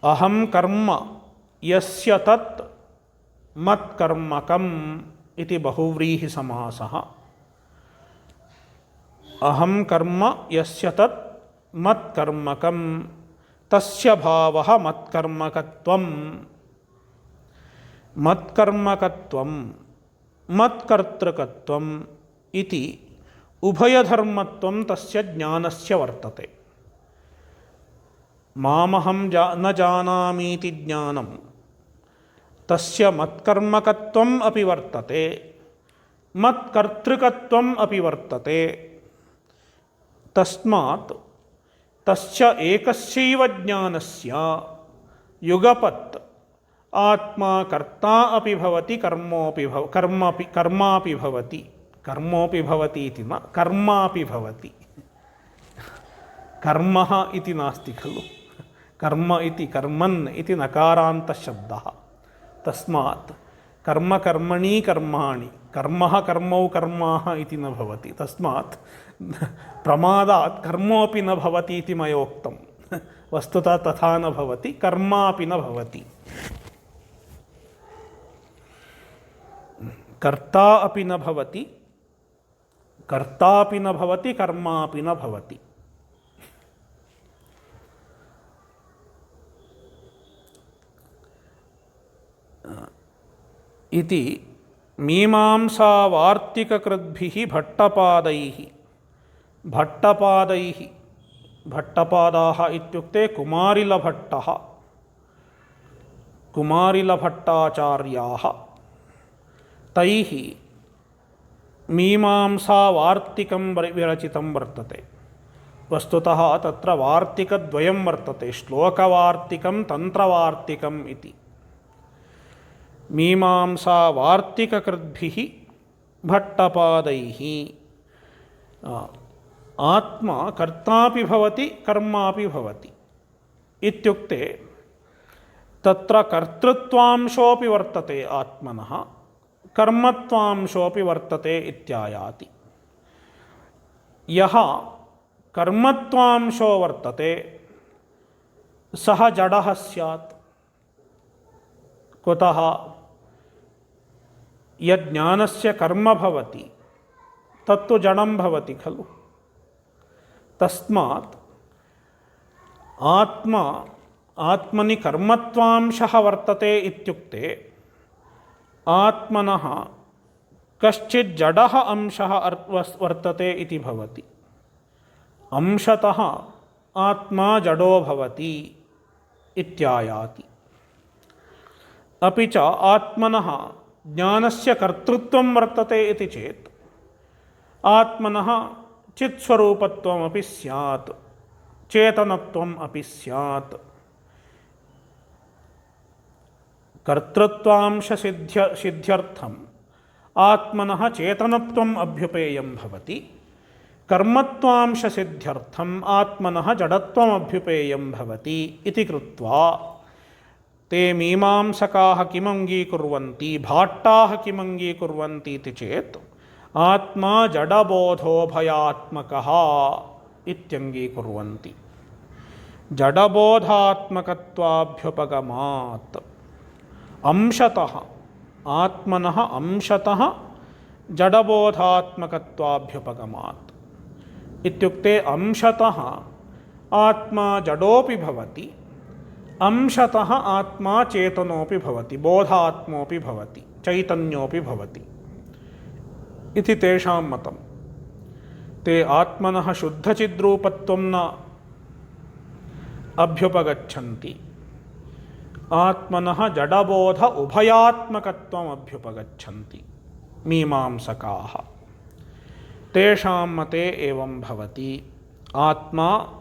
अहं कर्म यस्य तत् मत्कर्मकम् इति बहुव्रीहिसमासः। अहं कर्म यस्य तत् मत्कर्मकम्, तस्य भावः मत्कर्मकत्वम्। मत्कर्मकत्वम् मत्कर्तृकत्वम् इति उभयधर्मत्वं तस्य ज्ञानस्य वर्तते। मामहं न जानामीति ज्ञानं तस्य मत्कर्मकत्वम् अपि वर्तते, मत्कर्तृकत्वम् अपि वर्तते। तस्मात् तस्य एकस्यैव ज्ञानस्य युगपत् आत्मा कर्ता अपि भवति, कर्मापि भवति इति न, कर्मापि भवति। कर्मः इति नास्ति खलु, कर्म इति कर्मन् इति नकारान्तशब्दः। तस्मात् कर्म कर्मणि कर्माणि, कर्मः कर्मौ कर्माः इति न भवति। तस्मात् प्रमादात् कर्मोऽपि न भवति इति मयोक्तं। वस्तुतः तथा न भवति, कर्मापि न भवति। कर्ता अपि न भवति, कर्तापि न भवति, कर्मापि न भवति। इति मीमांसावार्तिककृद्भिः भट्टपादाः इत्युक्ते कुमारिलभट्टः, कुमारिलभट्टाचार्याः, तैः मीमांसावार्तिकं विरचितं वर्तते। वस्तुतः तत्र वार्तिकद्वयं वर्तते, श्लोकवार्तिकं तन्त्रवार्तिकम् इति। मीमांसावार्तिककृद्भिः भट्टपादैः आत्मा कर्तापि भवति, कर्मापि भवति इत्युक्ते तत्र कर्तृत्वांशोऽपि वर्तते आत्मनः, कर्मत्वांशोऽपि वर्तते इत्यायाति। यः कर्मत्वांशो वर्तते सः जडः स्यात्। कुतः? यज्ञानस्य कर्म भवति तत्तु जडं भवति खलु। तस्मात् आत्मनि कर्मत्वांशः वर्तते इत्युक्ते आत्मनः कश्चित् जडः अंशः वर्तते इति भवति। अंशतः आत्मा जडो भवति इत्यायाति। अपि च आत्मनः ज्ञानस्य कर्तृत्वं वर्तते इति चेत् आत्मनः चित्स्वरूपत्वमपि स्यात्, चेतनत्वम् अपि स्यात्। कर्तृत्वांशसिद्ध्यर्थम् आत्मनः चेतनत्वम् अभ्युपेयं भवति, कर्मत्वांशसिद्ध्यर्थम् आत्मनः जडत्वम् अभ्युपेयं भवति इति कृत्वा ते मीमांसकाः किमङ्गीकुर्वन्ति, भाट्टाः किमङ्गीकुर्वन्ति इति चेत् आत्मा जडबोधोभयात्मकः इत्यङ्गीकुर्वन्ति। जडबोधात्मकत्वाभ्युपगमात् अंशतः आत्मनः अंशतः जडबोधात्मकत्वाभ्युपगमात् इत्युक्ते अंशतः आत्मा जडोपि भवति, अंशतः आत्मा चेतनोपि भवति, बोधात्मोपि भवति, चैतन्योपि भवति इति तेषां मतं। ते आत्मनः शुद्धचिद्रूपत्वं न अभ्युपगच्छन्ति, आत्मनः जडबोध उभयात्मकत्वम् अभ्युपगच्छन्ति मीमांसकाः। तेषां मते एवं भवति। आत्मा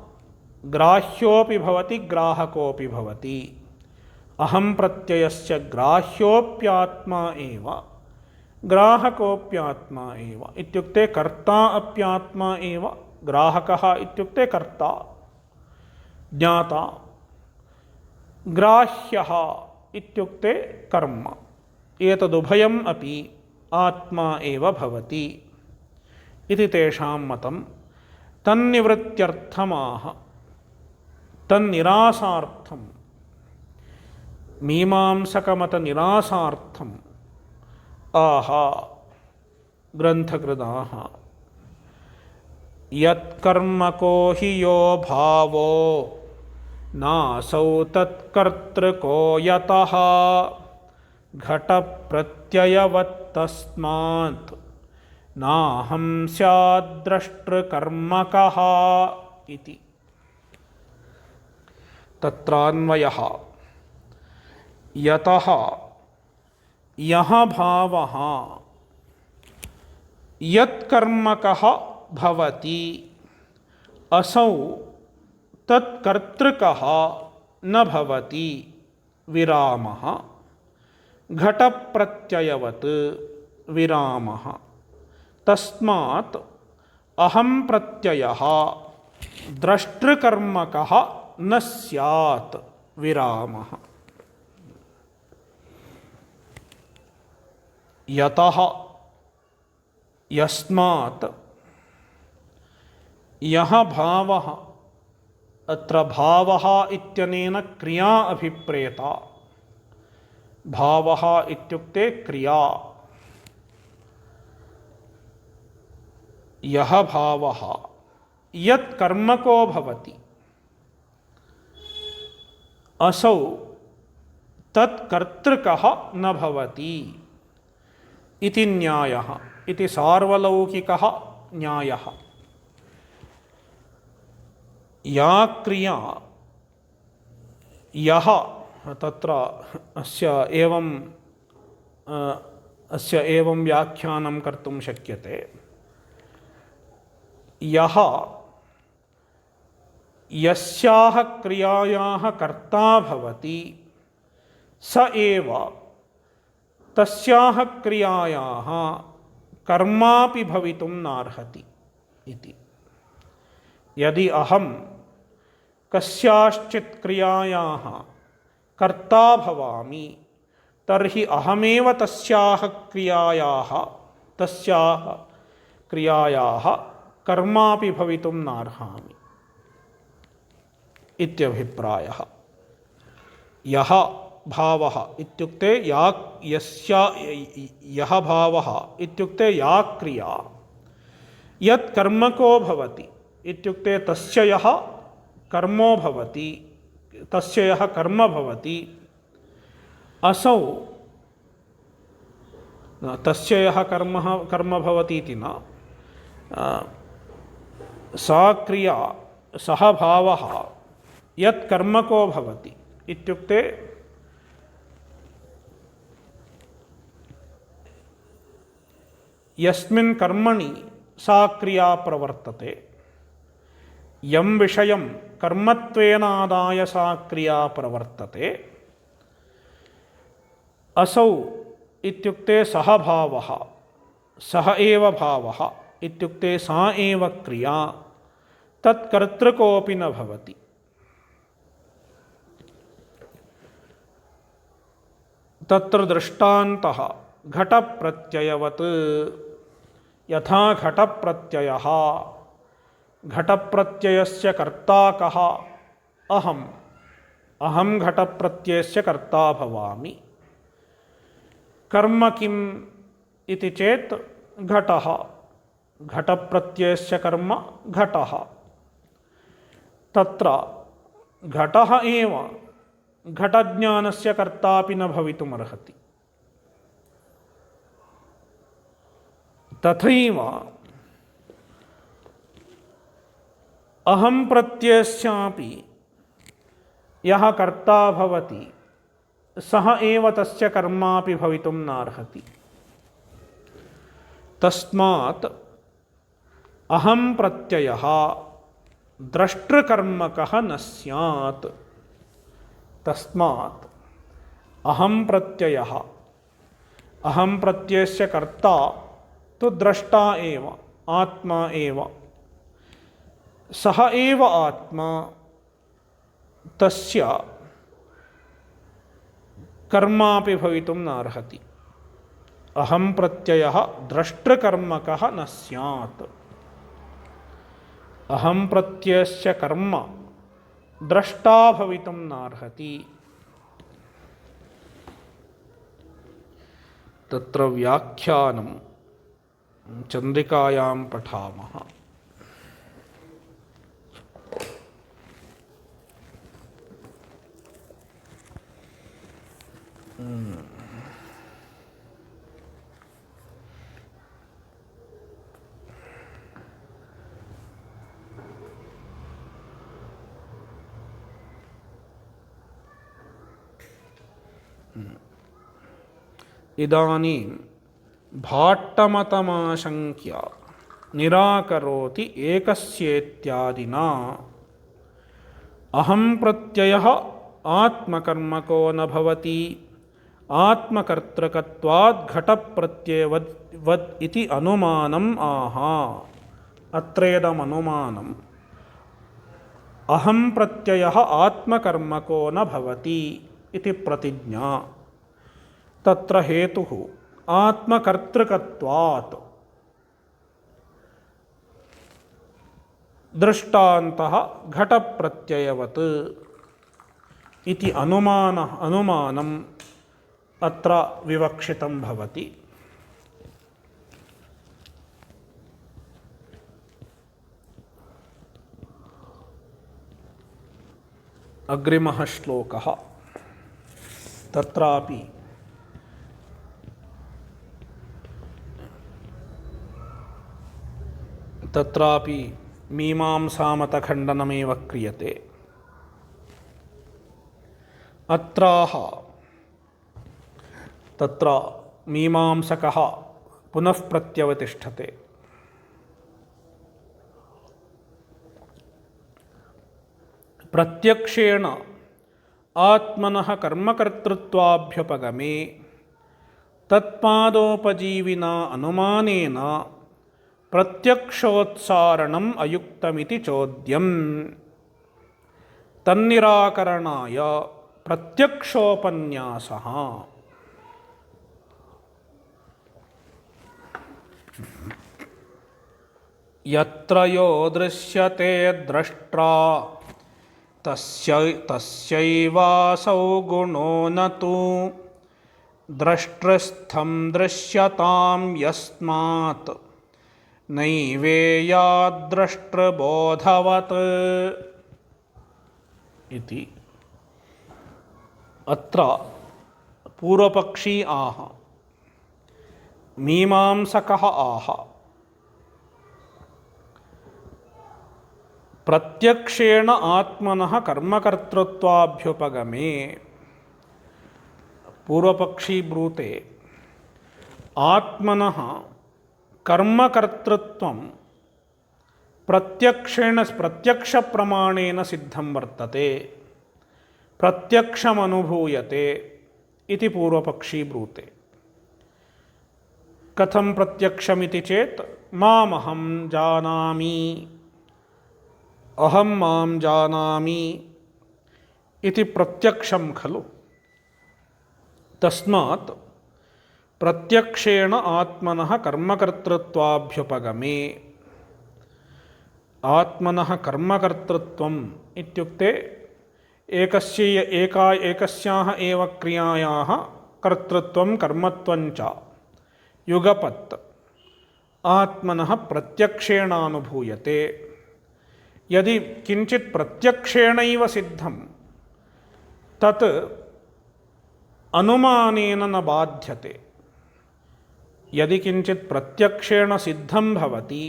ग्राह्योपि भवति ग्राहकोपि भवति। अहं प्रत्ययस्य ग्राह्योऽप्यात्मा एव ग्राहकोऽप्यात्मा एव इत्युक्ते कर्ता अप्यात्मा एव, ग्राहकः इत्युक्ते कर्ता ज्ञाता, ग्राह्यः इत्युक्ते कर्म। एतदुभयम् अपि आत्मा एव भवति इति तेषां मतं। तन्निवृत्त्यर्थमाह तन्निरासार्थं मीमांसकमतनिरासार्थम् आह ग्रन्थकृताः। यत्कर्मको हि यो भावो नासौ तत्कर्तृको यतः घटप्रत्ययवत्तस्मात् नाहं स्याद्द्रष्टृकर्मकः इति। तत्रान्वयः यतः यः भावः यत्कर्मकः भवति असौ तत्कर्तृकः न भवति विरामः, घटप्रत्ययवत् विरामः। तस्मात् अहं प्रत्ययः द्रष्टृकर्मकः न स्यात् विरामः। यतः यस्मात् यः भावः, अत्र भावः इत्यनेन क्रिया अभिप्रेता। भावः इत्युक्ते क्रिया। यः भावः यत्कर्मको भवति असौ तत्कर्तृकः न भवति इति न्यायः, इति सार्वलौकिकः न्यायः। या क्रिया यः, तत्र अस्य एवं व्याख्यानं कर्तुं शक्यते। यः यस्याः क्रियायाः कर्ता भवति स एव तस्याः क्रियायाः कर्मापि भवितुं नार्हति इति। यदि अहं कस्याश्चित् क्रियायाः कर्ता भवामि तर्हि अहमेव तस्याः क्रियायाः कर्मापि भवितुं नार्हामि इत्यभिप्रायः। यः भावः इत्युक्ते यः भावः इत्युक्ते या क्रिया यत् कर्मको भवति इत्युक्ते तस्य यः कर्मो भवति, तस्य यः कर्म भवति, असौ तस्य यः कर्म भवति इति न, सा क्रिया सः भावः यत् कर्मको भवति इत्युक्ते यस्मिन् कर्मणि सा क्रिया प्रवर्तते, यं विषयं कर्मत्वेन आदाय सा क्रिया प्रवर्तते, असौ इत्युक्ते सः भावः, सः एव भावः इत्युक्ते सा एव क्रिया तत्कर्तृकोऽपि न भवति। तत्र दृष्टान्तः घटप्रत्ययवत् ಯಥಾ ಘಟಪ್ರತ್ಯಯಃ ಘಟಪ್ರತ್ಯಯಸ್ಯ ಕರ್ತಾ ಕಃ ಅಹಂ ಅಹಂ ಘಟಪ್ರತ್ಯಯಸ್ಯ ಕರ್ತಾ ಭವಾಮಿ. ಕರ್ಮ ಕಿಂ ಇತಿ ಚೇತ್ ಘಟಃ ಘಟಪ್ರತ್ಯಯಸ್ಯ ಕರ್ಮ ಘಟಃ. ತತ್ರ ಘಟಃ ಏವ ಘಟಜ್ಞಾನಸ್ಯ ಕರ್ತಾಪಿ ನ ಭವಿತುಮರ್ಹತಿ. ತಥೈವ ಅಹಂ ಪ್ರತ್ಯಯಸ್ಯಾಪಿ ಯಃ ಕರ್ತಾ ಭವತಿ ಸಹ ಏವ ತಸ್ಯ ಕರ್ಮಾಪಿ ಭವಿತುಂ ನಾರ್ಹತಿ. ತಸ್ಮಾತ್ ಅಹಂ ಪ್ರತ್ಯಯಃ ದ್ರಷ್ಟೃಕರ್ಮಕಃ ನ ಸ್ಯಾತ್. ತಸ್ಮಾತ್ ಅಹಂ ಪ್ರತ್ಯಯಃ ಅಹಂ ಪ್ರತ್ಯಯಸ್ಯ ಕರ್ತಾ ತು ದ್ರಷ್ಟಾ ಏವ ಆತ್ಮ ಏವ ಸಹ ಏವ ಆತ್ಮ ತಸ್ಯ ಕರ್ಮಾಪಿ ಭವಿತುಂ ನಾರ್ಹತಿ. ಅಹಂ ಪ್ರತ್ಯಯಃ ದ್ರಷ್ಟೃಕರ್ಮಕಃ ನ ಸ್ಯಾತ್. ಅಹಂ ಪ್ರತ್ಯಯಸ್ಯ ಕರ್ಮ ದ್ರಷ್ಟಾ ಭವಿತುಂ ನಾರ್ಹತಿ. ತತ್ರ ವ್ಯಾಖ್ಯಾನಂ ಚಂದ್ರಿಕಾಯಾಂ ಪಠಾಮಃ. ಇದಾನೀಂ ಭಾಟ್ಟಮತಮಾಶಂಕ್ಯ ನಿರಾಕರೋತಿ ಏಕಸ್ಯೇತ್ಯಾದಿನಾ ಅಹಂ ಪ್ರತ್ಯಯಃ ಆತ್ಮಕರ್ಮಕೋ ನ ಭವತಿ ಆತ್ಮಕರ್ತೃಕತ್ವಾದ್ ಘಟಪ್ರತ್ಯಯವದ್ ಇತಿ ಅನುಮಾನಂ ಆಹ. ಅತ್ರೇದಮನುಮಾನಂ ಅಹಂ ಪ್ರತ್ಯಯಃ ಆತ್ಮಕರ್ಮಕೋ ನ ಭವತಿ ಇತಿ ಪ್ರತಿಜ್ಞಾ. ತತ್ರ ಹೇತುಃ ಆತ್ಮಕರ್ತೃಕತ್ವಾತ್ ದೃಷ್ಟಾಂತಃ ಘಟಪ್ರತ್ಯಯವತ್ ಇತಿ ಅನುಮಾನಂ ಅತ್ರ ವಿವಕ್ಷಿತಂ ಭವತಿ. ಅಗ್ರಿಮಃ ಶ್ಲೋಕಃ ತತ್ರಾಪಿ ಮೀಮಾಂಸಾಮತಖಂಡನಮೇವ ಕ್ರಿಯತೆ. ಅತ್ರಾಹ ತತ್ರ ಮೀಮಾಂಸಕಃ ಪುನಃ ಪ್ರತ್ಯವತಿಷ್ಠತೆ. ಪ್ರತ್ಯಕ್ಷೇಣ ಆತ್ಮನಃ ಕರ್ಮಕರ್ತೃತ್ವಾಭ್ಯುಪಗಮೇ ತತ್ಪಾದೋಪಜೀವಿನಾ ಅನುಮಾನೇನ ಪ್ರತ್ಯಕ್ಷೋತ್ಸಾರಣಂ ಅಯುಕ್ತಮಿತಿ ಚೋದ್ಯಂ. ತನ್ನಿರಾಕರಣಾಯ ಪ್ರತ್ಯಕ್ಷೋಪನ್ಯಾಸಃ. ಯತ್ರ ಯೋ ದೃಶ್ಯತೆ ದ್ರಷ್ಟ್ರಾ ತಸ್ಯೈವಾಸೌ ಗುಣೋ ನ ತು ದ್ರಷ್ಟೃಸ್ಥಂ ದೃಶ್ಯತಾಂ ಯಸ್ಮಾತ್ ನೈವೇಯಾದ್ರಷ್ಟೃಬೋಧವತ್ ಇತಿ. ಅತ್ರ ಪೂರ್ವಪಕ್ಷಿ ಆಹ ಮೀಮಾಂಸಕಃ ಆಹ ಪ್ರತ್ಯಕ್ಷೇಣ ಆತ್ಮನಃ ಕರ್ಮಕರ್ತೃತ್ವಾಭ್ಯುಪಗಮೇ. ಪೂರ್ವಪಕ್ಷಿ ಬ್ರೂತೆ ಆತ್ಮನಃ ಕರ್ಮಕರ್ತೃತ್ವಂ ಪ್ರತ್ಯಕ್ಷ ಪ್ರಮಾಣೇನ ಸಿದ್ಧಂ ವರ್ತತೆ ಪ್ರತ್ಯಕ್ಷಮನುಭೂಯತೆ ಇತಿ ಪೂರ್ವಪಕ್ಷಿ ಬ್ರೂತೆ. ಕಥಂ ಪ್ರತ್ಯಕ್ಷಮಿತಿ ಚೇತ್ ಮಾಮಹಂ ಜಾನಾಮಿ ಅಹಂ ಮಾಂ ಜಾನಾಮಿ ಇತಿ ಪ್ರತ್ಯಕ್ಷಂ ಖಲು. ತಸ್ಮಾತ್ ಪ್ರತ್ಯಕ್ಷೇಣ ಆತ್ಮನಃ ಕರ್ಮಕರ್ತೃತ್ವಾಭ್ಯುಪಗಮೇ. ಆತ್ಮನಃ ಕರ್ಮಕರ್ತೃತ್ವಂ ಇತ್ಯುಕ್ತೆ ಏಕಸ್ಯಾಹ ಏವ ಕ್ರಿಯಾಯಾಃ ಕರ್ತೃತ್ವಂ ಕರ್ಮತ್ವಂಚ ಯುಗಪತ್ ಆತ್ಮನಃ ಪ್ರತ್ಯಕ್ಷೇಣಾನುಭೂಯತೆ. ಯದಿ ಕಿಂಚಿತ್ ಪ್ರತ್ಯಕ್ಷೇಣೈವ ಸಿದ್ಧಂ ತತ್ ಅನುಮಾನೇನ ನ ಬಾಧ್ಯತೆ. ಯದಿ ಕಿಂಚಿತ್ ಪ್ರತ್ಯಕ್ಷೇಣ ಸಿದ್ಧಂ ಭವತಿ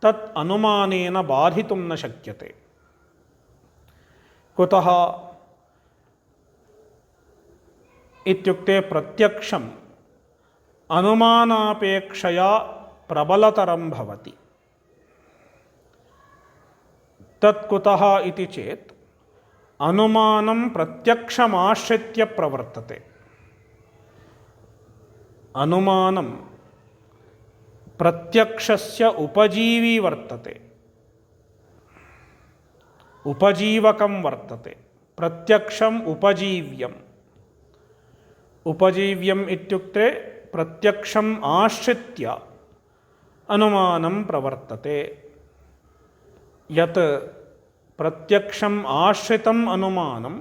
ತತ್ ಅನುಮಾನೇನ ಬಾಧಿತುಂ ನ ಶಕ್ಯತೆ. ಕುತಃ ಇತ್ಯುಕ್ತೆ ಪ್ರತ್ಯಕ್ಷಂ ಅನುಮಾನಾಪೇಕ್ಷಯಾ ಪ್ರಬಲತರಂ ಭವತಿ. ತತ್ ಕುತಃ ಇತಿ ಚೇತ್ ಅನುಮಾನಂ ಪ್ರತ್ಯಕ್ಷಮಾಶ್ರಿತ್ಯ ಪ್ರವರ್ತತೆ. ಅನುಮಾನಂ ಪ್ರತ್ಯಕ್ಷಸ್ಯ ಉಪಜೀವಿ ವರ್ತತೆ, ಉಪಜೀವಕಂ ವರ್ತತೆ. ಪ್ರತ್ಯಕ್ಷಂ ಉಪಜೀವ್ಯಂ. ಉಪಜೀವ್ಯಂ ಇತ್ಯುಕ್ತೆ ಪ್ರತ್ಯಕ್ಷಂ ಆಶ್ರಿತ್ಯ ಅನುಮಾನಂ ಪ್ರವರ್ತತೆ. ಯತ್ ಪ್ರತ್ಯಕ್ಷಂ ಆಶ್ರಿತಂ ಅನುಮಾನಂ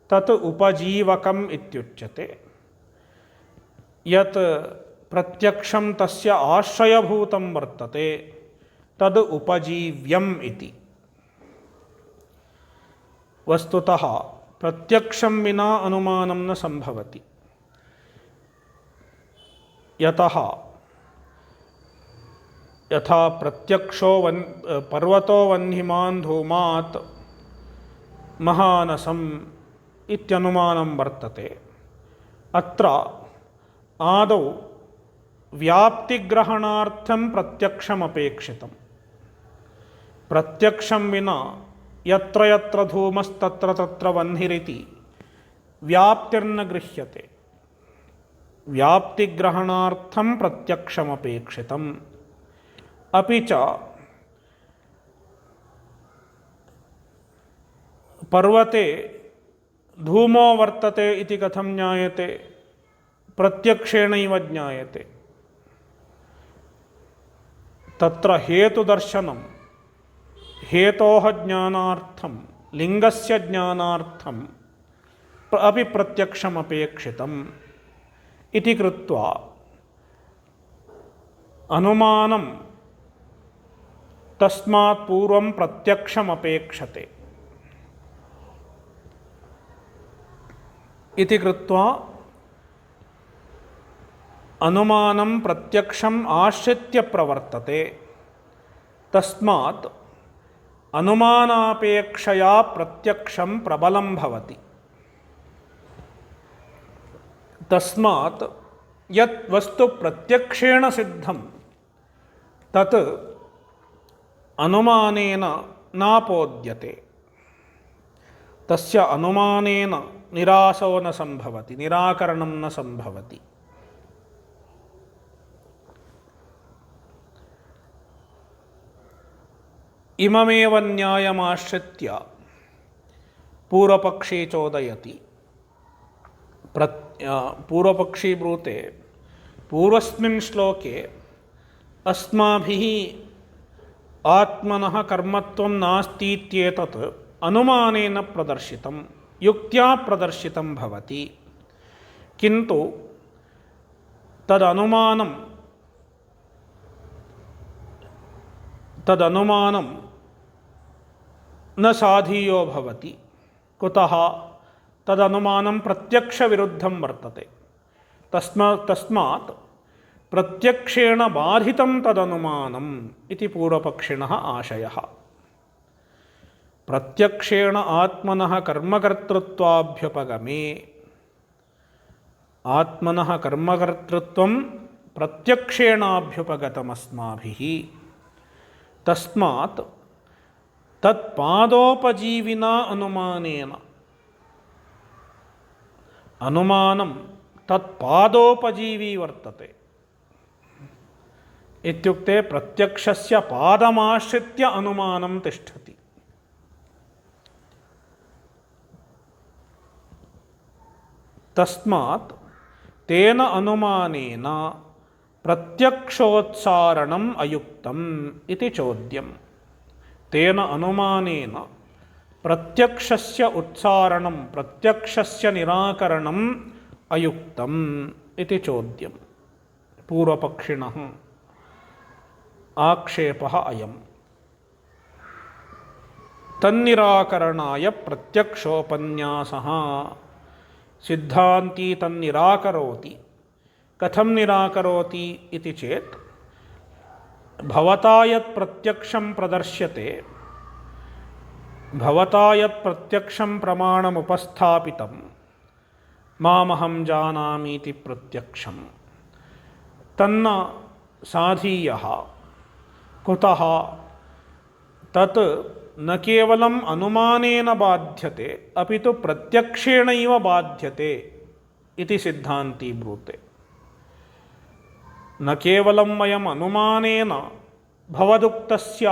ತತ್ ಉಪಜೀವಕಂ ಇತ್ಯುಚ್ಯತೆ. ಯತ್ ಪ್ರತ್ಯಕ್ಷಂ ತಸ್ಯ ಆಶ್ರಯಭೂತಂ ವರ್ತತೆ ತದ್ ಉಪಜೀವ್ಯಂ ಇತಿ. ವಸ್ತುತಃ ಪ್ರತ್ಯಕ್ಷಂ ವಿನಾ ಅನುಮಾನಂ ನ ಸಂಭವತಿ. ಯಥಾ ಪ್ರತ್ಯಕ್ಷೋ ಪರ್ವತೋ ವನ್ಹಿಮಾನ್ ಧೂಮಾತ್ ಮಹಾನಸಂ ಇತ್ಯನುಮಾನಂ ವರ್ತತೆ. ಅತ್ರ ಆದೌ ವ್ಯಾಪ್ತಿಗ್ರಹಣಾರ್ಥಂ ಪ್ರತ್ಯಕ್ಷಮಪೇಕ್ಷಿತಂ. ಪ್ರತ್ಯಕ್ಷಂ ವಿನಾ ಯತ್ರ ಯತ್ರ ಧೂಮಸ್ತತ್ರ ತತ್ರ ವನ್ಹಿರಿತಿ ವ್ಯಾಪ್ತಿರ್ನ ಗೃಹ್ಯತೆ. ವ್ಯಾಪ್ತಿಗ್ರಹಣಾರ್ಥಂ ಪ್ರತ್ಯಕ್ಷಮಪೇಕ್ಷಿತಂ. ಅಪಿ ಚ ಪರ್ವತೆ ಧೂಮೋ ವರ್ತತೆ ಇತಿ ಕಥಂ ಜ್ಞಾಯತೆ? ಪ್ರತ್ಯಕ್ಷೇಣೈವ ಜ್ಞಾಯತೆ. ತತ್ರ ಹೇತುದರ್ಶನಂ ಹೇತೋಃ ಜ್ಞಾನಾರ್ಥಂ ಲಿಂಗಸ್ಯ ಜ್ಞಾನಾರ್ಥಂ ಅಪಿ ಪ್ರತ್ಯಕ್ಷಮಪೇಕ್ಷಿತಂ ಇತಿ ಕೃತ್ವಾ ಅನುಮಾನಂ ತಸ್ಮಾತ್ ಪೂರ್ವಂ ಪ್ರತ್ಯಕ್ಷಮಪೇಕ್ಷತೆ ಇತಿ ಕೃತ್ವಾ ಅನುಮಾನಂ ಪ್ರತ್ಯಕ್ಷಂ ಆಶ್ರಿತ್ಯ ಪ್ರವರ್ತತೆ. ತಸ್ಮಾತ್ ಅನುಮಾನಾಪೇಕ್ಷಯಾ ಪ್ರತ್ಯಕ್ಷಂ ಪ್ರಬಲಂ ಭವತಿ. ತಸ್ಮಾತ್ ಯತ್ ವಸ್ತು ಪ್ರತ್ಯಕ್ಷೇಣ ಸಿದ್ಧಂ ತತ್ ಅನುಮಾನೇನ ನಾಪೋದ್ಯತೆ. ತಸ್ಯ ಅನುಮಾನೇನ ನಿರಾಸೋ ನ ಸಂಭವತಿ, ನಿರಾಕರಣಂ ನ ಸಂಭವತಿ. ಇಮಮೇವ ನ್ಯಾಯಮಾಶ್ರಿತ್ಯ ಪೂರ್ವಪಕ್ಷಿ ಚೋದಯತಿ. ಪೂರ್ವಪಕ್ಷಿ ಬ್ರೂತೆ ಪೂರ್ವಸ್ಮಿನ್ ಶ್ಲೋಕೆ ಅಸ್ಮಾಭಿಃ ಆತ್ಮನಃ ಕರ್ಮತ್ವಂ ನಾಸ್ತೀತ್ಯೇತತ್ ಅನುಮಾನೇನ ಪ್ರದರ್ಶಿತಂ ಯುಕ್ತ್ಯಾ ಪ್ರದರ್ಶಿತಂ ಭವತಿ. ಕಿಂತು ತದನುಮಾನಂ ನ ಸಾಧೀಯೋ ಭವತಿ. ಕುತಃ ತದನುಮಾನಂ ಪ್ರತ್ಯಕ್ಷ ವಿರುದ್ಧಂ ವರ್ತತೆ. ತಸ್ಮಾತ್ ಪ್ರತ್ಯಕ್ಷೇಣ ಬಾಧಿತಂ ತದನುಮಾನಂ ಇತಿ ಪೂರ್ವಪಕ್ಷಿಣಃ ಆಶಯಃ. ಪ್ರತ್ಯಕ್ಷೇಣ ಆತ್ಮನಃ ಕರ್ಮಕರ್ತೃತ್ವಾಭ್ಯುಪಗಮೇ. ಆತ್ಮನಃ ಕರ್ಮಕರ್ತೃತ್ವಂ ಪ್ರತ್ಯಕ್ಷೇಣಾಭ್ಯುಪಗತಮಸ್ಮಾಭಿಃ. ತಸ್ಮಾತ್ ತತ್ಪಾದೋಪಜೀವಿನಾ ಅನುಮಾನೇನ ಅನುಮಾನಂ ತತ್ಪಾದೋಪಜೀವಿ ವರ್ತತೆ. ಇತ್ಯುಕ್ತೆ ಪ್ರತ್ಯಕ್ಷಸ್ಯ ಪಾದಮಾಶ್ರಿತ್ಯ ಅನುಮಾನಂ ತಿಷ್ಠತಿ. ತಸ್ಮಾತ್ ತೇನ ಅನುಮಾನೇನ ಪ್ರತ್ಯಕ್ಷೋತ್ಸಾರಣಂ ಅಯುಕ್ತಂ ಇತಿ ಚೋದ್ಯಂ. ತೇನ ಅನುಮಾನೇನ ಪ್ರತ್ಯಕ್ಷಸ್ಯ ಉತ್ಸಾರಣಂ ಪ್ರತ್ಯಕ್ಷಸ್ಯ ನಿರಾಕರಣಂ ಅಯುಕ್ತಂ ಇತಿ ಚೋದ್ಯಂ. ಪೂರ್ವಪಕ್ಷಿಣಃ ಆಕ್ಷೇಪಃ ಅಯಂ. ತನ್ನಿರಾಕರಣಾಯ ಪ್ರತ್ಯಕ್ಷೋಪನ್ಯಾಸಃ. ಸಿದ್ಧಾಂತಿ ತನ್ನಿರಾಕರೋತಿ. ಕಥಂ ನಿರಾಕರೋತಿ ಇತಿ ಚೇತ್ ಭವತಾ ಯತ್ ಪ್ರತ್ಯಕ್ಷಂ ಪ್ರದರ್ಶ್ಯತೆ ಭವತಾ ಯತ್ ಪ್ರತ್ಯಕ್ಷಂ ಪ್ರಮಾಣಮುಪಸ್ಥಾಪಿತಂ ಮಾಮಹಂ ಜಾನಾಮೀತಿ ಪ್ರತ್ಯಕ್ಷಂ ತನ್ನ ಸಾಧೀಯಃ ಕುತಃ ತತ್ ನ ಕೇವಲಂ ಅನುಮಾನೇನ ಬಾಧ್ಯತೆ ಅಪಿತು ಪ್ರತ್ಯಕ್ಷೇಣೈವ ಬಾಧ್ಯತೆ ಇತಿ ಸಿದ್ಧಾಂತಿ ಬ್ರೂತೆ. ನ ಕೇವಲಂ ವಯಂ ಅನುಮಾನೇನ ಭವದುಕ್ತಸ್ಯ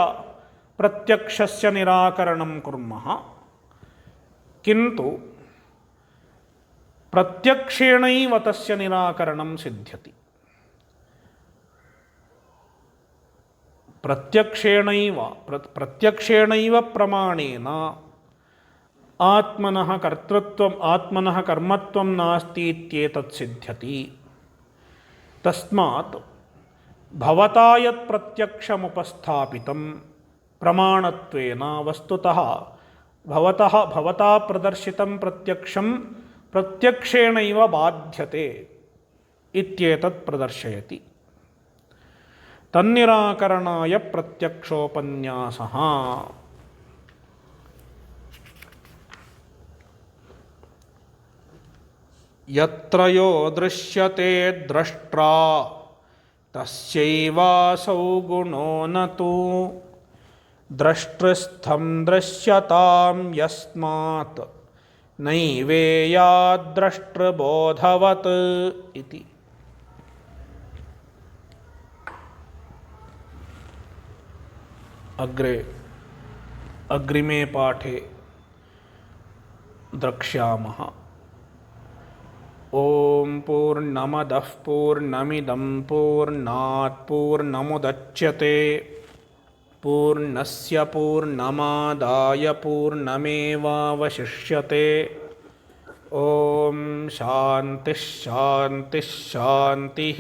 ಪ್ರತ್ಯಕ್ಷಸ್ಯ ನಿರಾಕರಣಂ ಕುರ್ಮಃ ಕಿಂತು ಪ್ರತ್ಯಕ್ಷೇಣೈವ ತಸ್ಯ ನಿರಾಕರಣಂ ಸಿದ್ಧ್ಯತಿ. ಪ್ರತ್ಯಕ್ಷೇಣೈವ ಪ್ರಮಾಣೇನ ಆತ್ಮನಃ ಕರ್ತೃತ್ವಂ ಆತ್ಮನಃ ಕರ್ಮತ್ವಂ ನಾಸ್ತಿ ಇತ್ಯೇತತ್ ಸಿದ್ಧ್ಯತಿ. ತಸ್ಮಾತ್ ಭವತಾ ಯತ್ ಪ್ರತ್ಯಕ್ಷಮುಪಸ್ಥಾಪಿತಂ ಪ್ರಮಾಣತ್ವೇನ ವಸ್ತುತಃ ಭವತಾ ಪ್ರದರ್ಶಿತಂ ಪ್ರತ್ಯಕ್ಷಂ ಪ್ರತ್ಯಕ್ಷೇಣೈವ ಬಾಧ್ಯತೆ ಇತ್ಯೇತತ್ ಪ್ರದರ್ಶಯತಿ. ತನ್ನಿರಾಕರಣಾಯ ಪ್ರತ್ಯಕ್ಷೋಪನ್ಯಾಸಃ. ಯತ್ರ ಯೋ ದೃಶ್ಯತೆ ದ್ರಷ್ಟ್ರಾ ತಸ್ಯೈವಾಸೌ ಗುಣೋ ನ ತು ದ್ರಷ್ಟೃಸ್ಥಂ ದೃಶ್ಯತಾಂ ಯಸ್ಮಾತ್ ನೈವೇಯಾದ್ದ್ರಷ್ಟೃಬೋಧವತ್ ಇತಿ. ಅಗ್ರಿಮೇ ಪಾಠೆ ದ್ರಕ್ಷ್ಯಾಮಃ. ಓಂ ಪೂರ್ಣಮದಃ ಪೂರ್ಣಮಿದಂ ಪೂರ್ಣಾತ್ ಪೂರ್ಣಮುದಚ್ಯತೆ ಪೂರ್ಣಸ್ಯ ಪೂರ್ಣಮಾದಾಯ ಪೂರ್ಣಮೇವಾವಶಿಷ್ಯತೆ. ಓಂ ಶಾಂತಿಃ ಶಾಂತಿಃ ಶಾಂತಿಃ.